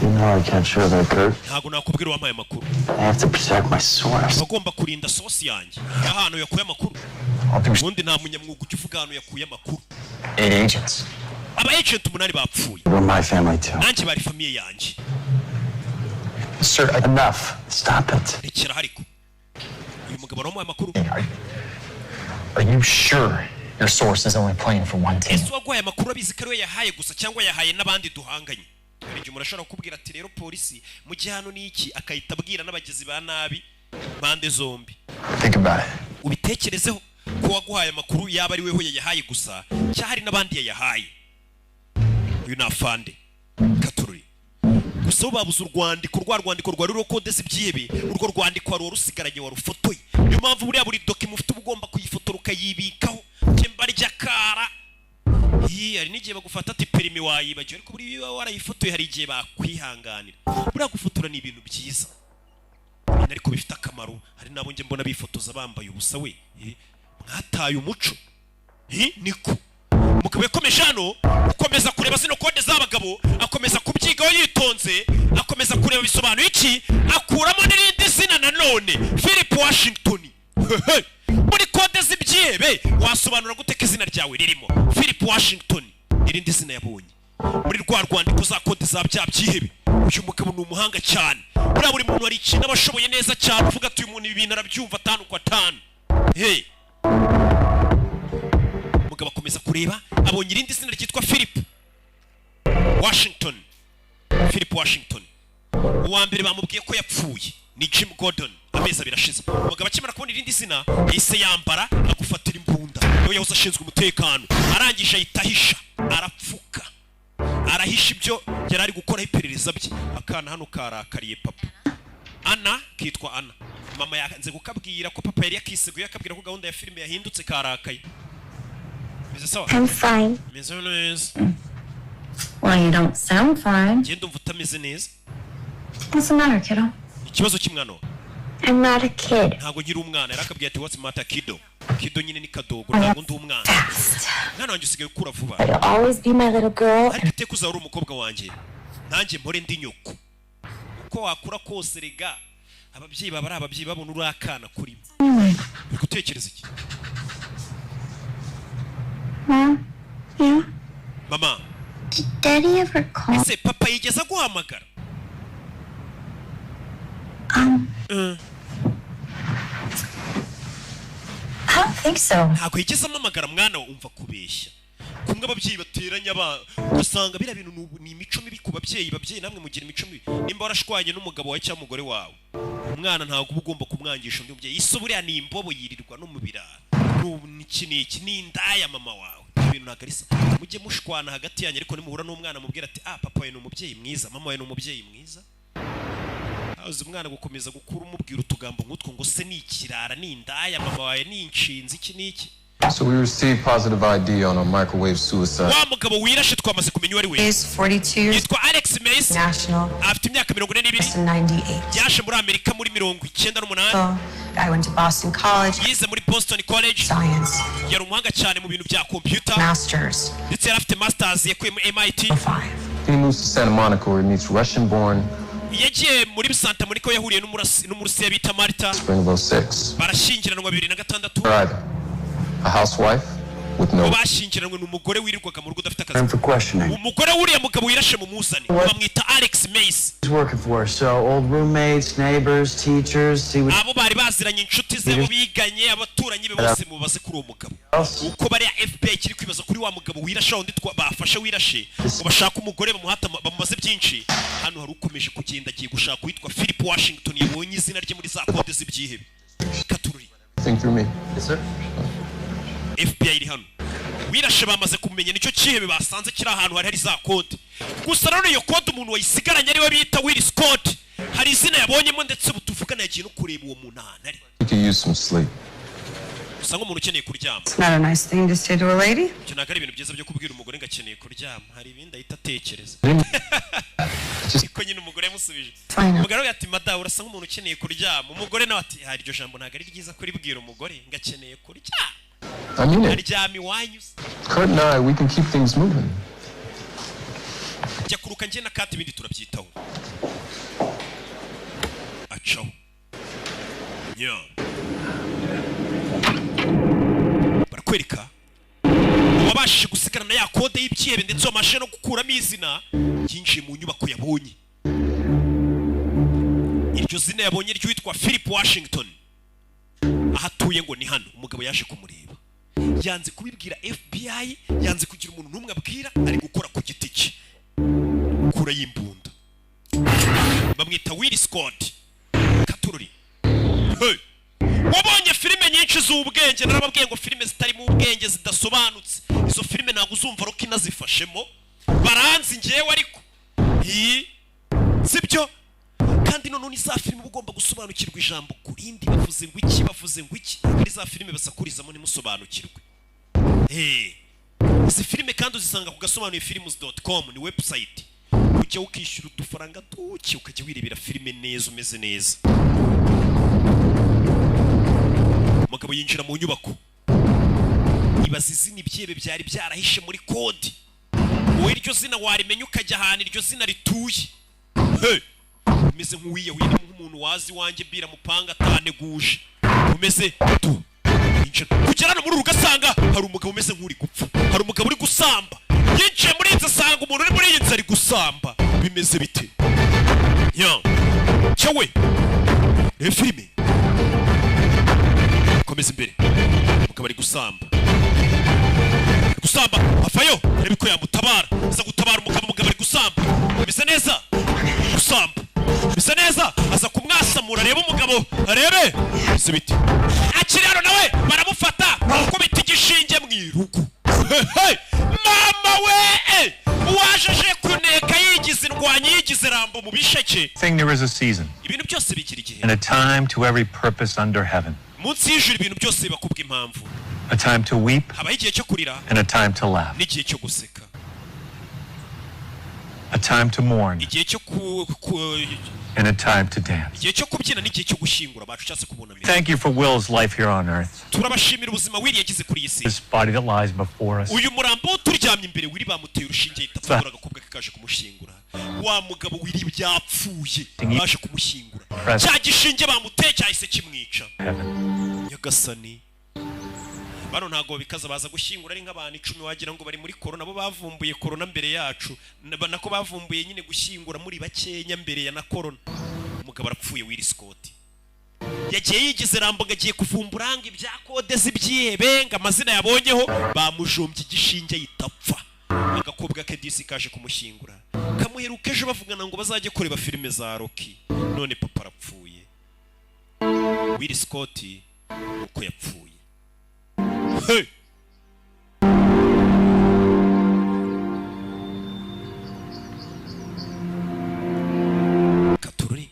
You know I can't share that, Kurt. Ntago nakubwira wampaye amakuru. I have to protect my source. Bagomba kurinda source yanjye. Ahantu yakuye amakuru. Ubundi nta munyamwuga ujya uvuga ahantu yakuye amakuru. 8 agents. Aba agent 8 bapfuye. We're my family too. Nanjye bari famiye yanjye. Sir, enough. Stop it. Rekera hariko. Uyu mugabo aramuha amakuru. Are you sure your source is only playing for one team? Ese wagwaye amakuru abizi ko yahaye gusa cyangwa yahaye n'abandi duhanganye. Hari igihe umuntu ashobora kukubwira ati rero polisi mu gihe hano ni iki akahita abwira n'abagizi ba nabi bande zombi. Think about it. Ubitekerezeho ko waguhaye amakuru yaba ari weho yayahaye gusa cyahari n'abandi yayahaye. Uyu ni afande Katururi. Gusa babuze urwandiko rwari rwo kode z'ibyihebe urwo rwandiko wari rusigaranye warufotoye. Niyo mpamvu buriya buri document ufite ubugomba kuyifotora ukayibikaho temba ry'akara. Hari n'igihe bagufata ati perimi wayibagiwe ariko buri biba warayifotoye hari igihe bakwihanganira. Buriya gufotora ni ibintu byiza ariko bifite akamaro. Hari nabo nge mbona bifotoza bambaye ubusa we. Mwataye umuco. Niko mugabo yakomeje hano ukomeza kureba zino kode z'abagabo akomeza kubyigaho yitonze akomeza kureba bisobanuye iki akuramo n'irindi zina nanone Philip Washington. Muri kode z'ibyihebe wasobanura gute ko izina ryawe ririmo Philip Washington irindi zina yabonye muri rwa rwandiko za kode za bya byihebe. Uyu mugabo ni umuhanga cyane. Buri muntu ari ikintu abashoboye neza cyane uvuga ati uyu muntu ibintu arabyumva 5 kwa 5. Mugabo akomeza kureba abonye irindi zina ryitwa Philip Washington. Philip Washington uwa mbere bamubwiye ko yapfuye ni Jim Gordon amezi abiri ashize. Mugabo akimara kubona irindi zina yahise yambara agufatira imbunda. Niwe yahoze ashinzwe umutekano arangije ahitahisha arapfuka arahisha ibyo yari ari gukora iperereza bye. Akana hano karakariye papa Ana kitwa Ana. Mama yanze gukabwira ko papa yari yakiseguye akabwira ko gahunda ya filime yahindutse karakaye. Is it so? I'm fine. Miss Ernest. Well, you don't sound fine. Genda umva utameze neza. What's the matter, kiddo? Ikibazo kimwana. I'm not a kid. Ntago nkiri umwana, yarakabwiye ati what's matter kiddo. Kiddo nyine ni kadogo, ntago ndi umwana. Mwana wanjye usigaye ukura vuba. You'll always be my little girl. Ariko iteka uzahora umukobwa wanjye. Nanjye mpore ndi nyoko. Uko wakura kose rega. Ababyeyi baba ari ababyeyi babona uri akana kuri mwe. Uri gutekereza iki? Mom? Yeah? Mama. Did Daddy ever call? Ese papa yigeze aguhamagara? I don't think so. Ntabwo yigeze amamagara mwana umva kubeshya. Kumwe ababyeyi bateranya ugasanga bira bintu ni imico mibi ku babyeyi namwe mugira imico mibi. Nimba warashwanye n'umugabo wawe cyangwa umugore wawe. Umwana ntabwo uba ugomba kumwangisha undi mubyeyi. Iso buriya ni imbobo yirirwa no mu birara. N'iki ni indaya mama wawe. Ibintu nagarisa. Mujye mushwana hagati yanyu ariko nimuhura n'umwana mubwira ati papa wawe ni umubyeyi mwiza, mama wawe ni umubyeyi mwiza. Azi umwana gukomeza gukura umubwira utugambo nk'utwo ngo se ni ikirara ni indaya mama wawe ni inshinzi iki niki. So we received positive ID on a microwave suicide. Wa mugabo wirashe twamaze kumenya wari we. Is 42 years. Yitwa Alex Mace. National. Afite imyaka 42. 98. Yashe muri Amerika muri 98. So, I went to Boston College. Yize muri Boston College. Science. Yari umuhanga cyane mu bintu bya computer. Masters. Ndetse yari afite masters yakuye mu MIT. 5. He moves to Santa Monica where he meets Russian-born. Yagiye muri Santa Monica yahuriye n'umurusiya bita Marta. Springville 6. Barashyingiranwa 2006. A housewife with no. Bashyingiranwe n'umugore wirirwaga mu rugo udafite akazi. Time for questioning. Umugore wuriye mugabo wirashe mu musani. Bamwita Alex Mace. He's working for us, so old roommates, neighbors, teachers, see what. Abo bari baziranye inshuti zabo biganye abaturanyi be bose mubaze kuri uwo mugabo. Uko bari FBI kiri kwibaza kuri wa mugabo wirashe undi bafashe wirashe. Ngo bashaka umugore bamuhata bamubaze byinshi. Hano hari ukomeje kugenda agiye gushaka witwa Philip Washington yabonye izina rye muri za kode z'ibyihebe. Katururi. Think through me. Yes, sir. FBI iri hano. Wirashe bamaze kumenya nicyo kihebe basanze kiri ahantu hari za kode. Gusa none iyo kode umuntu wayisigaranye ari we bita Will Scott. Hari izina yabonyemo ndetse butuvugana yagiye no kureba uwo muntu ari. You can use some sleep. Usa nk'umuntu ukeneye kuryama. It's not a nice thing to say to a lady. Cyo ntabwo ari ibintu byiza byo kubwira umugore ngo akeneye kuryama. Hari ibindi ahita atekereza. Ko nyine umugore yamusubije. Umugore ati madamu urasa nk'umuntu ukeneye kuryama. Umugore nawe ati hari iryo jambo ntabwo ari ryiza kuribwira umugore ngo akeneye kuryama. I mean it. Aryama iwanyu. Kurt and I, we can keep things moving. Jya kuruka njye na Kate ibindi turabyitaho. Acaho. Nya. Barakwereka. Wabashije gusigarana na ya kode y'ibyihebe ndetse wamashe no gukuramo izina yinjiye mu nyubako yabonye. Iryo zina yabonye ryitwa Philip Washington. Ahatuye ngo ni hano umugabo yaje kumureba. Yanze kubibwira FBI, yanze kugira umuntu numwe abwira, ari gukora ku giti cye. Kura y'imbunda. Bamwita Will Scott. Katururi. Hey. Wabonye filime nyinshi z'ubwenge narababwiye ngo filime zitari mu ubwenge zidasobanutse. Izo filime ntabwo uzumva roki nazifashemo. Baranzi ngewe ariko. Sibyo? Kandi none za filime ugomba gusobanukirwa ijambo kurindi bavuze ngo iki ari za filime basakurizamo nimusobanukirwe. Izi filime kandi uzisanga ku gasobanuyefilms.com ni website. Ujya ukishyura udufaranga duke ukajya wirebera filime neza umeze neza. Umugabo yinjira mu nyubako. Ibaza izina ibyebe byari byarahishe muri kode. Wowe iryo zina warimenya ukajya ahantu iryo zina rituye. Umeze nk'uwiyahuye nk'umuntu wazi wanjye bira mupanga ataneguje. Umeze tu. Kugera no muri ugasanga hari umugabo umeze nk'uri gupfa. Hari umugabo uri gusamba. Yinjiye muri inzu asanga umuntu uri muri iyi nzu ari gusamba. Bimeze bite? Cyawe. Filime. Komeza imbere. Umugabo ari gusamba. Gusamba avayo arebe ko yamutabara. Aza gutabara umugabo ari gusamba. Bimeze neza. Gusamba. Bisa neza aza kumwasamura areba umugabo arebe sibiti akiraro nawe baramufata bakubita igishinge mwirugu. Mama we wajeje kuneka yigize indwanyi yigize rambo mu bisheke. There is a season Ibintu byose bigira igihe. and a time to every purpose under heaven. Munsi y'ijuru ibintu byose bakubwa impamvu. A time to weep Habaho igihe cyo kurira and a time to laugh. n'igihe cyo guseka. A time to mourn. igihe cyo And a time to dance. igihe cyo kubyina n'igihe cyo gushyingura bashatse kubunamira. Thank you for Will's life here on earth. turabashimira ubuzima Will yagize kuri iyi si. This body that lies before us. uyu murambo turyamye imbere Will bamuteye urushinge yitapfura agakobwa kaje kumushyingura. wa mugabo Will byapfuye baje kumushyingura. cya gishinge bamuteye cyahise kimwica. Nyagasani bano ntago bikaza baza gushyingura ari nk'abantu 10 wagira ngo bari muri corona bo bavumbuye corona mbere yacu nako bavumbuye nyine gushyingura muri bakenya mbere ya na corona. umugabo arapfuye Will Scott yagiye yigize rambo ngagiye kuvumburanga ibya kode z'ibyihebe nga amazina yabonyeho bamujombye igishinge yitapfa. agakobwa ke disi kaje kumushyingura kamuheruka ejo bavugana ngo bazajye kureba filime za Rocky none papa arapfuye. Will Scott uko yapfuye. Hey! Katururi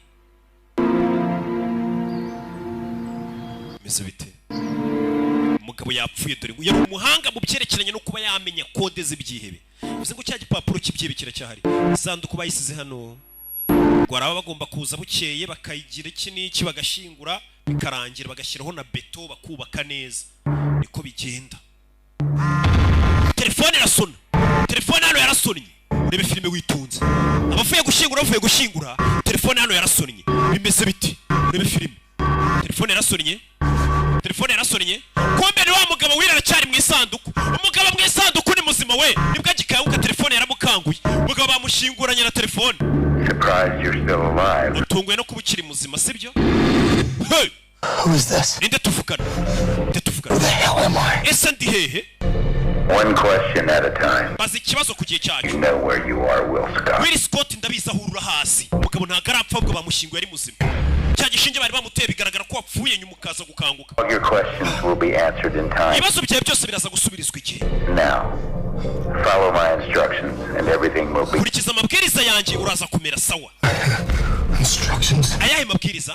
meze bite? umugabo yapfuye dore ngo yari umuhanga mu byerekeranye no kuba yamenya kode z'ibyihebe. bivuze ngo cya gipapuro cy'ibyihebe kiracyahari. isanduku bayisize hano ngo araba bagomba kuza bukeye bakayigira iki n'iki bagashingura bikarangira bagashyiraho na beto bakubaka neza. niko bigenda. telefone irasona. telefone hano yarasonnye. urebe filime witunze. abavuye gushyingura telefone hano yarasonnye. bimeze biti. urebe filime. telefone yarasonnye. kumbe ni wa mugabo wirara cyari mu isanduku. umugabo mu isanduku ni muzima we. nibwo agikayuka telefone yaramukanguye. umugabo bamushinguranye na telefone. Surprised you're still alive. utunguwe no kuba ukiri muzima sibyo? Hey! Who is this? Ninde tuvugana? Who the hell am I? Ese ndi hehe? One question at a time. bazi ikibazo ku gihe cyacu. You know where you are, Will Scott. Will Scott ndabiza ahurura hasi. umugabo ntago arapfa ubwo bamushyinguye ari muzima. cya gishinge bari bamuteye bigaragara ko wapfuye nyuma ukaza gukanguka. All your questions will be answered in time. ibibazo byawe byose biraza gusubirizwa igihe. Now, follow my instructions and everything will be... kurikiza amabwiriza yanjye uraza kumera sawa. Instructions? ayahe mabwiriza?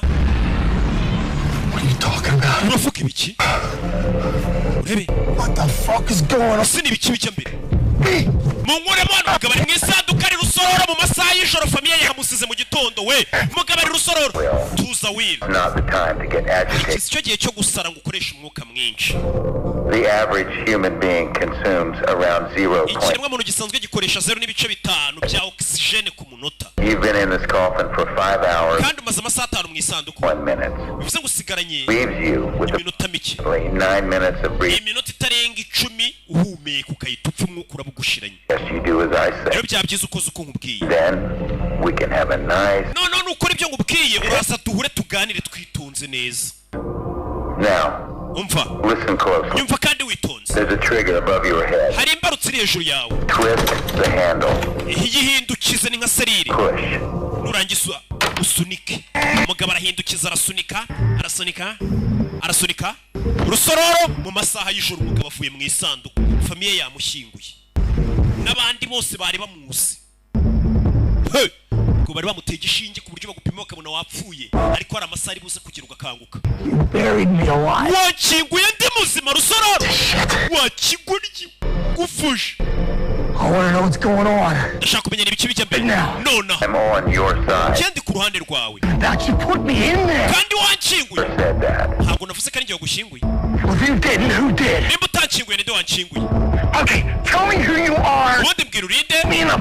What are you talking about? uravuga ibiki? urebe. What the fuck is going on? sini ibiki bijya mbere. munkuremo hano umugabo ari mu isanduka ari rusororo mu masaha y'ijoro famiye yamusize mu gitondo we. umugabo ari rusororo. tuza Will. Not the time to get agitated. icyo gihe cyo gusara ngo ukoreshe umwuka mwinshi. The average human being consumes around 0. ikiremwa muntu gisanzwe gikoresha 0.5 bya oxygene ku munota. You've been in this coffin for 5 hours. kandi umaze amasaha 5 mu isanduku. 1 minute. bivuze ngo usigaranye Leaves you with iminota mike. 9 minutes of breathing. iminota itarenga 10 uhumeka ukahita upfa umwuka urabugushiranye. Yes, you do as I say. rero byabyiza ukoze uko nkubwiye. Then we can have a nice... no nukora ibyo ngubwiye uraza duhure tuganire twitonze neza. Now, umva. listen closely. nyumva kandi witonze. There's a trigger above your head. hari imbarutso iri hejuru yawe. Twist the handle. yihindukize ni nka serire. Push. nurangiza usunike. umugabo arahindukiza arasunika rusororo mu masaha y'ijoro. umugabo avuye mu isanduku famiye yamushyinguye n'abandi bose bari bamuzi. Hey! ngo bari bamuteye igishinge ku buryo bagupima bakabona wapfuye ariko hari amasaha ari buze kugira ugakanguka. Buried me alive. wakinguye ndi muzima rusororo. wakigurye gufushe. I want to know what's going on. ndashaka kumenya ibiki bijya mbere. I'm on your side. kandi ku ruhande rwawe. That you put me in there. kandi wankinguye. Said that. ntabwo navuze ko ari njye wagushyinguye. Well, if you didn't, who did? nimba utankinguye ninde wankinguye? Okay, tell me who you are. ubundi mbwira urinde. Me in the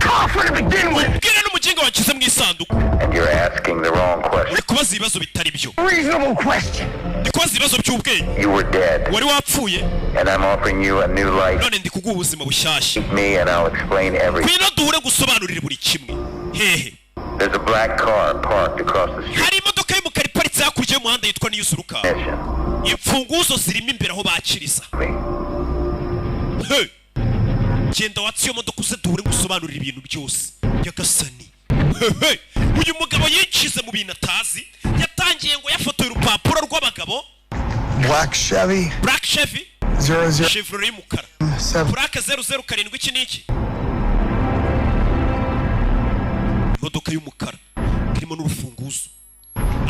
coffin to begin with. mbwira n'umugingo wanshyize mu isanduku. And you're asking the wrong question. uri kubaza ibibazo bitari byo. Reasonable question. ndi kubaza ibibazo by'ubwenge. You were dead. wari wapfuye. And I'm offering you a new life. none ndi kuguha ubuzima bushyashya. Meet me and I'll explain everything. ngwino duhure gusobanurira buri kimwe. hehe. There's a black car parked across the street. hari imodoka y'umukara iparitse hakurya y'umuhanda yitwa niyuzuruka. imfunguzo zirimo imbere aho bakiriza. Hey! genda watsi iyo modoka uze duhure gusobanurira ibintu byose. Nyagasani. Hey! uyu mugabo yinjize mu bintu atazi yatangiye ngo yafotoye urupapuro rw'abagabo. Black Chevy. Black Chevy. 00. Chevrolet y'umukara. Black 007 iki niki. imodoka y'umukara irimo n'urufunguzo.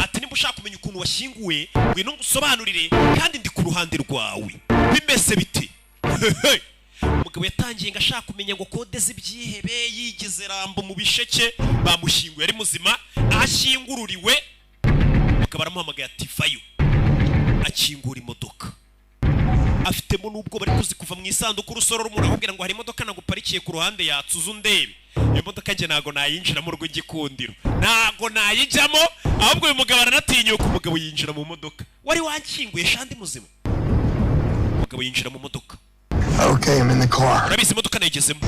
ati nimba ushaka kumenya ukuntu washyinguwe ngwino ngusobanurire kandi ndi ku ruhande rwawe. bimeze bite? umugabo umugabo yatangiye ngo ashaka kumenya ngo kode z'ibyihebe, yigize rambo mu bisheke, bamushyinguye ari muzima, ashyingururiwe umugabo aramuhamagaye ati vayo, akingura imodoka. Afitemo n'ubwo bari kuzi kuva mu isanduku urusoro rumura akubwira ngo hari imodoka naguparikiye ku ruhande yatsuza undebe. Iyo modoka nge ntago nayinjira mu rugo igikundiro, ntago nayijyamo, ahubwo uyu mugabo aranatinyuka. Umugabo yinjira mu modoka, wari wankinguye shandi muzima. Umugabo yinjira mu modoka. Okay, I'm in the car. Urabizi imodoka nayigezemo.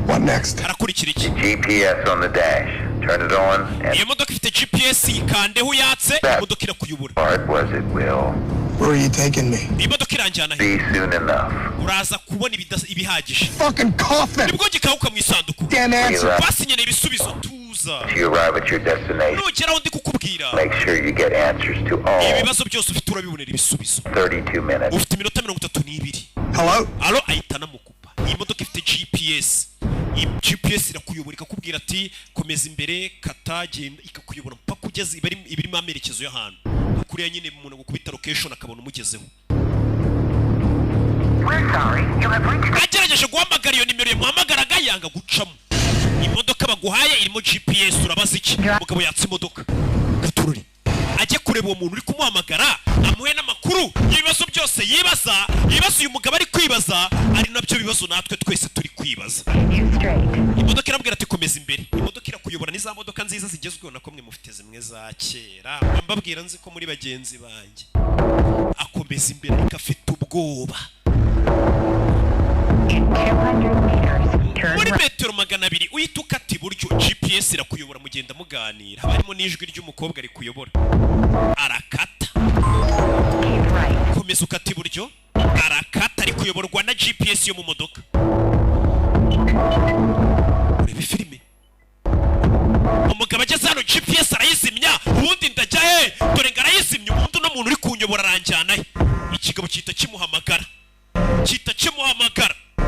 What next? Arakurikira iki? GPS on the dash. Turn it on. Iyo modoka ifite GPS, ikandeho yatse, imodoka irakuyobora. Part was it will. Where are you taking me? Imodoka iranjyana Be soon enough. uraza kubona ibihagije. Fucking coffin! Nibwo gikawuka mu isanduku. Damn answer! Basinyene ibisubizo, tuza. You arrive at your destination. Nugeraho ndi kukubwira. Make sure you get answers to all. Ibibazo byose ufite urabibonera ibisubizo. 32 minutes. Ufite iminota 32. Hello? Alo, ahitana mukupa. Iyi modoka ifite GPS. Iyi GPS irakuyobora ikakubwira ati komeza imbere, kata, genda, ikakuyobora mpaka ugeze ibirimo amerekezo y'ahantu. Kuriya nyine umuntu gukubita location akabona umugezeho. Agerageje guhamagara iyo nimero yamuhamagaraga yanga gucamo. Imodoka baguhaye irimo GPS, urabaza iki? Umugabo yatse imodoka. Gatururi. Ajye kureba uwo muntu uri kumuhamagara, amuhe n'amakuru y'ibibazo byose yibaza uyu mugabo ari kwibaza, ari nabyo bibazo natwe twese turi kwibaza. Imodoka irambwira ati komeza imbere. Imodoka irakuyobora ni za modoka nziza zigezweho na komwe mufite zimwe za kera. Mbabwira nzi ko muri bagenzi banjye. Akomeza imbere ikafite ubwoba. Muri metero 200 uhita ukata iburyo, GPS irakuyobora mugenda muganira. Harimo n'ijwi ry'umukobwa ari kuyobora. Arakata. Komeza ukata iburyo, arakata ari kuyoborwa na GPS yo mu modoka. Urebe filime. Umugabo ageze hano GPS arayizimya, ubundi ndajya he? Dore ngarayizimya, ubundi no muntu uri kunyobora aranjyana he. Ikigabo cyita kimuhamagara.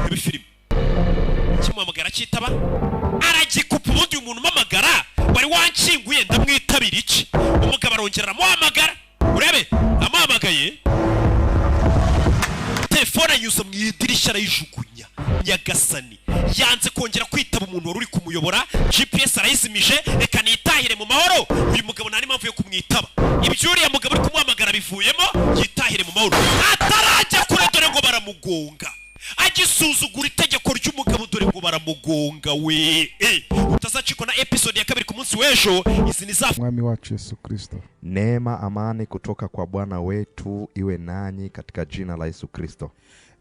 Urebe filime. Kimuhamagara cyitaba, aragikupa ubundi umuntu umamagara, wari wankinguye ndamwitabira iki? Umugabo arongera aramuhamagara. Urebe, amuhamagaye. Telefone ayuza mu idirishya arayijugunya. Nyagasani yanze kongera kwitaba umuntu wari uri kumuyobora, GPS arayizimije, reka nitahire mu mahoro. Uyu mugabo nari mpamvu yo kumwitaba. Ibyo uriya mugabo uri kumuhamagara bivuyemo, yitahire mu mahoro. Atarajya kure dore ngo baramugonga. Agisuzugura itegeko ry'umugabo dore ngo baramugonga we. Utazacikwa na episode ya 2 ku munsi w'ejo. Izi ni za Mwami wacu Yesu Kristo. Neema, amani kutoka kwa Bwana wetu iwe nanyi katika jina la Yesu Kristo.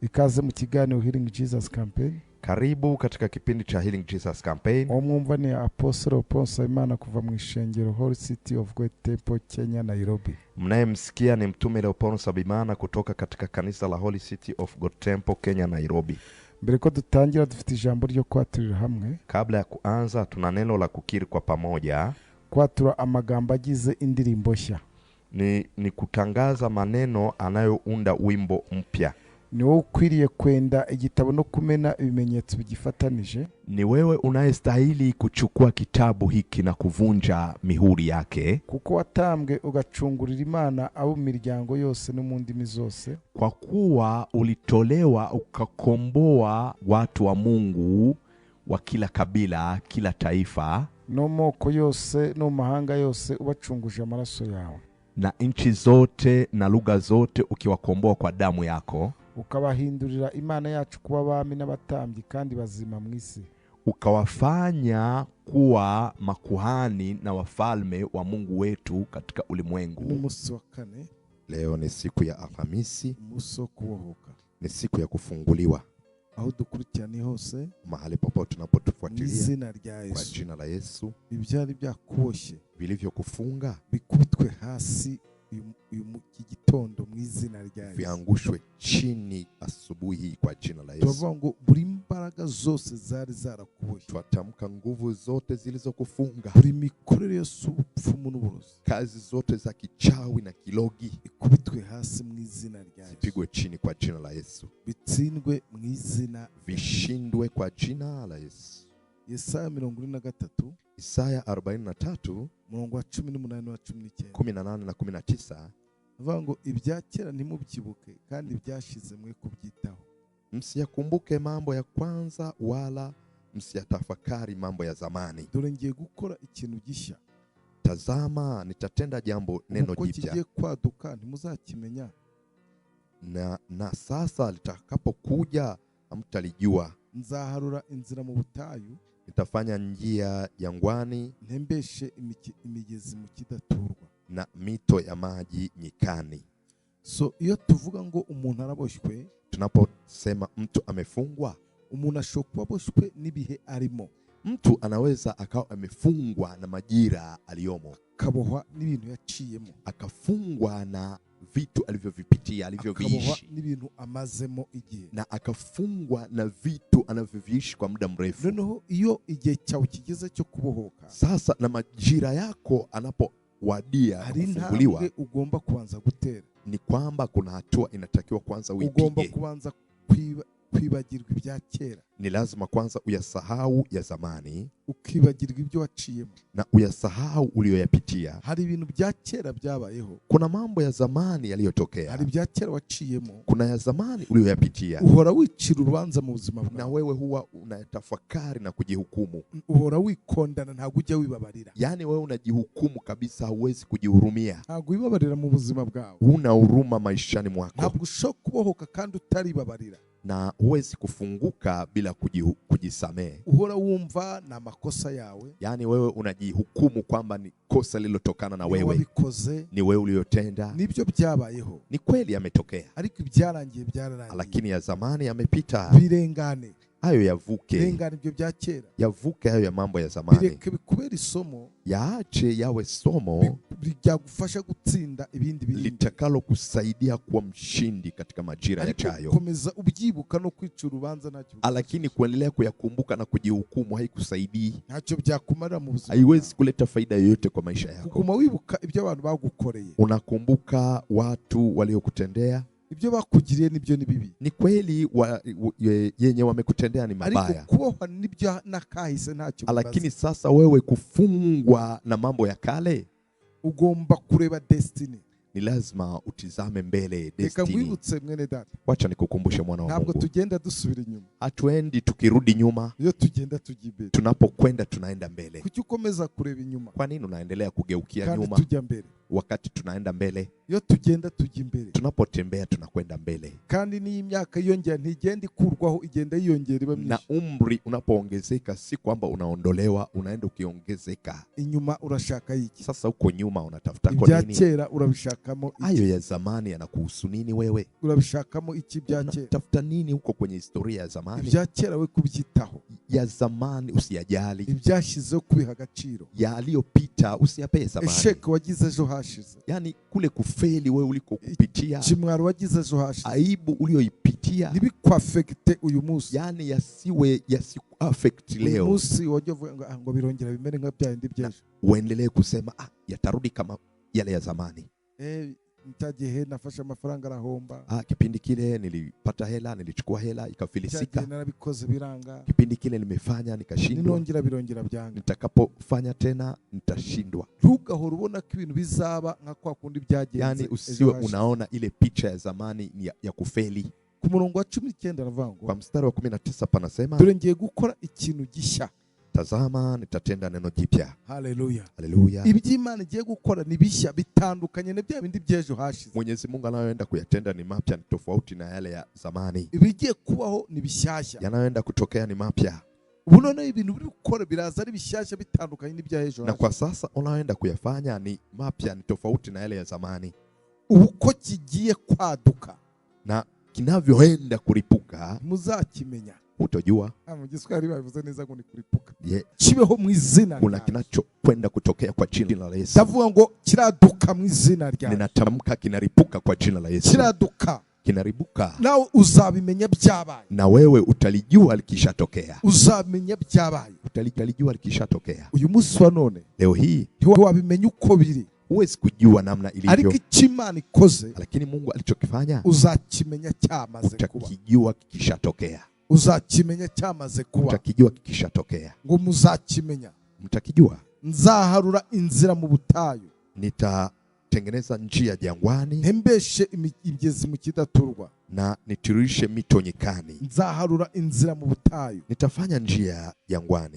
Ikaze mu kiganiro Healing Jesus Campaign. Karibu katika kipindi cha Healing Jesus Campaign. Omwumva ni Apostle Ponsa Imana kuva mu ishengero Holy City of God Temple, Kenya, Nairobi. Mnayemsikia ni mtume Leopold Sabimana kutoka katika kanisa la Holy City of God Temple, Kenya, Nairobi. Mbere ko dutangira dufite ijambo ryo kwaturira hamwe. Kabla ya kuanza tuna neno la kukiri kwa pamoja. Kwatura amagambo agize indirimbo nshya. Ni kutangaza maneno anayounda wimbo mpya. Ni wewe ukwiriye kwenda igitabo no kumena ibimenyetso bigifatanije. Ni wewe unayestahili kuchukua kitabu hiki na kuvunja mihuri yake. Kuko watambwe ugacungurira Imana abo miryango yose no mu ndimi zose. Kwa kuwa ulitolewa ukakomboa watu wa Mungu wa kila kabila, kila taifa, no moko yose no mahanga yose ubacunguje amaraso yawe. Na nchi zote na lugha zote ukiwakomboa kwa damu yako. Ukabahindurira Imana yacu kuba abami n'abatambyi kandi bazima mu isi. Ukawafanya kuwa makuhani na wafalme wa Mungu wetu katika ulimwengu. Ni musi wa 4. Leo ni siku ya Alhamisi. Musi wo kubohoka. Ni siku ya kufunguliwa. Aho dukurikirana hose, mahali popote tunapotufuatilia, kwa jina la Yesu, ibyari byakuboshye vilivyokufunga bikubitwe hasi igitondo mu izina rya Yesu, viangushwe chini asubuhi kwa jina la Yesu. Tuvuga buri imbaraga zose zari zarakuboshye, twatamka nguvu zote zilizokufunga, buri mikorere yose ubupfumu n'uburozi, kazi zote za kichawi na kilogi ikubitwe hasi mu izina rya Yesu, zipigwe chini kwa jina la Yesu, bitsindwe mu izina, vishindwe kwa jina la Yesu. Yesaya 43, Isaya 43 murongo wa 18 na 19, 18 na 19, avuga ngo ibyakera ntimubyibuke kandi byashize mwe kubyitaho. Msiyakumbuke mambo ya kwanza wala msiyatafakari mambo ya zamani. Dore ngiye gukora ikintu gishya. Tazama nitatenda jambo neno jipya. Kigiye kwaduka ntimuzakimenya. Na sasa litakapokuja hamtalijua. Nzaharura inzira mu butayu. Nitafanya njia jangwani. Ntembeshe imigezi mu kidaturwa. Na mito ya maji nyikani. So iyo tuvuga ngo umuntu araboshywe, tunaposema mtu amefungwa, umuntu ashobora aboshwe n'ibihe arimo. Mtu anaweza akawa amefungwa na majira aliyomo, akabohwa n'ibintu yaciyemo, akafungwa na vitu alivyovipitia, alivyoviishi, akabohwa n'ibintu amazemo igihe, na akafungwa na vitu anavyoviishi kwa muda mrefu. Noneho iyo igihe cyawe kigeze cyo kubohoka, sasa na majira yako anapowadia kufunguliwa, ugomba kuanza gutera. Ni kwamba kuna hatua inatakiwa kwanza uipige. Ugomba kuanza kwibagirwa ibya kera. Ni lazima kwanza uyasahau ya zamani, ukibagirwa ibyo waciyemo, na uyasahau uliyoyapitia. Hari ibintu bya kera byabayeho. Kuna mambo ya zamani yaliyotokea. Hari bya kera waciyemo. Kuna ya zamani uliyoyapitia. Uhora wicira urubanza mu buzima bwawe. Na wewe huwa unatafakari na kujihukumu. Uhora wikondana, ntabwo ujya wibabarira. Yani wewe unajihukumu kabisa, huwezi kujihurumia. Ntabwo wibabarira mu buzima bwawe. Huna huruma maishani mwako. Ntabwo ushobora kubohoka kandi utaribabarira. Na huwezi kufunguka bila kujisamehe. Uhora wumva na makosa yawe. Yani wewe unajihukumu kwamba ni kosa lililotokana na wewe. Ni wewe uliyotenda. Nibyo byabayeho. Ni kweli yametokea. Ariko ibyarangiye byararangiye. Lakini ya zamani yamepita. Birengane. Hayo yavuke. Birengane ibyo bya kera. Yavuke hayo ya mambo ya zamani. Bireke bikubera isomo. Yaache yawe somo. Byagufasha gutsinda ibindi bindi. Litakalo kusaidia kuwa mshindi katika majira yajayo. Komeza ubyibuka no kwica urubanza ntacyo. Lakini kuendelea kuyakumbuka na kujihukumu haikusaidii. Ntacyo byakumarira mu buzima. Haiwezi kuleta faida yoyote kwa maisha yako. Kuguma wibuka ibyo abantu bagukoreye. Unakumbuka watu waliokutendea. Ibyo bakugiriye nibyo ni bibi. Ni kweli yenye wamekutendea ni mabaya. Ariko kubohwa nibyo nakahise ntacyo. Lakini sasa wewe kufungwa na mambo ya kale, ugomba kureba destiny. Ni lazima utizame mbele destiny. Reka mwibutse mwene data. Wacha nikukumbushe mwana wa Mungu. Ntabwo tugenda dusubira inyuma. Hatuendi tukirudi nyuma. Iyo tugenda tujimbere. Tunapokwenda tunaenda mbele. Kuki ukomeza kureba inyuma? Kwa nini unaendelea kugeukia kandi nyuma? Tujya mbele. Wakati tunaenda mbele. Iyo tugenda tujya imbere. Tunapotembea tunakwenda mbele. Kandi ni imyaka yongera ntigenda ikurwaho, igenda yiyongera iba myinshi. Na umri unapoongezeka si kwamba unaondolewa, unaenda ukiongezeka. Inyuma urashaka iki? Sasa uko nyuma unatafuta kwa nini? Ibya kera urabishakamo iki? Hayo ya zamani yanakuhusu nini wewe? Urabishakamo iki bya kera? Unatafuta nini huko kwenye historia ya zamani? Ibya kera we kubyitaho. Ya zamani usiyajali. Ibyashizeho kubiha agaciro. Yaliyopita usiyapee zamani. Esheke wagize ejo hashize. Yani kule kufeli wewe uliko kupitia. Kimwaro wagize ejo hashize. Aibu ulioipitia. Nibikwafekte uyu munsi. Yani yasiku-affect leo. Uyu munsi wajya ngo birongera bimere nka bya indi by'ejo. Uendelee kusema yatarudi kama yale ya zamani. Nitagihe nafashe amafaranga arahomba. Kipindi kile nilipata hela, nilichukua hela ikafilisika. Narabikoze biranga. Kipindi kile nimefanya nikashindwa. Ninongera birongera byanga. Nitakapofanya tena nitashindwa. Ntugahora ubona ko ibintu bizaba nka kwa kundi byagenze. Yani usiwe unaona ile picha ya zamani ya kufeli. Ku murongo wa 19 aravango. Kwa mstari wa 19 panasema, dore ngiye gukora ikintu gishya. Tazama nitatenda neno jipya. Haleluya. Haleluya. Iby'Imana igiye gukora ni bishya, bitandukanye na bya bindi by'ejo hashize. Mwenyezi Mungu anayoenda kuyatenda ni mapya, ni tofauti na yale ya zamani. Ibigiye kubaho ni bishyashya. Yanayoenda kutokea ni mapya. Ubu none ibintu biri gukora biraza ari bishyashya bitandukanye n'ibyahejo. Na kwa sasa unayoenda kuyafanya ni mapya, ni tofauti na yale ya zamani. Uko kigiye kwaduka na kinavyoenda kuripuka muzakimenya. Utojua. Mu Giswahili bavuze neza ngo ni kuripuka. Kibeho mu izina. Kuna kinachokwenda kutokea kwa jina la Yesu. Ndavuga ngo kiraduka mu izina rya. Ninatamka kinaripuka kwa jina la Yesu. Kiraduka. Kinaribuka. Nawe uzabimenya byabaye. Na wewe utalijua likishatokea. Uzabimenya byabaye. Utalijua likishatokea. Uyu munsi wa none. Leo hii. Wabimenya uko biri. Huwezi kujua namna ilivyo. Ariko Imana ikoze. Lakini Mungu alichokifanya. Uzakimenya cyamaze kuba. Utakijua kikishatokea. Uzakimenya cyamaze kuba. Utakijua kikishatokea. Ngo muzakimenya. Mtakijua. Nzaharura inzira mu butayu. nitatengeneza njia jangwani, ntembeshe imigezi mu kidaturwa, na nitiririshe mito nyikani, nzaharura inzira mu butayu, nitafanya njia jangwani.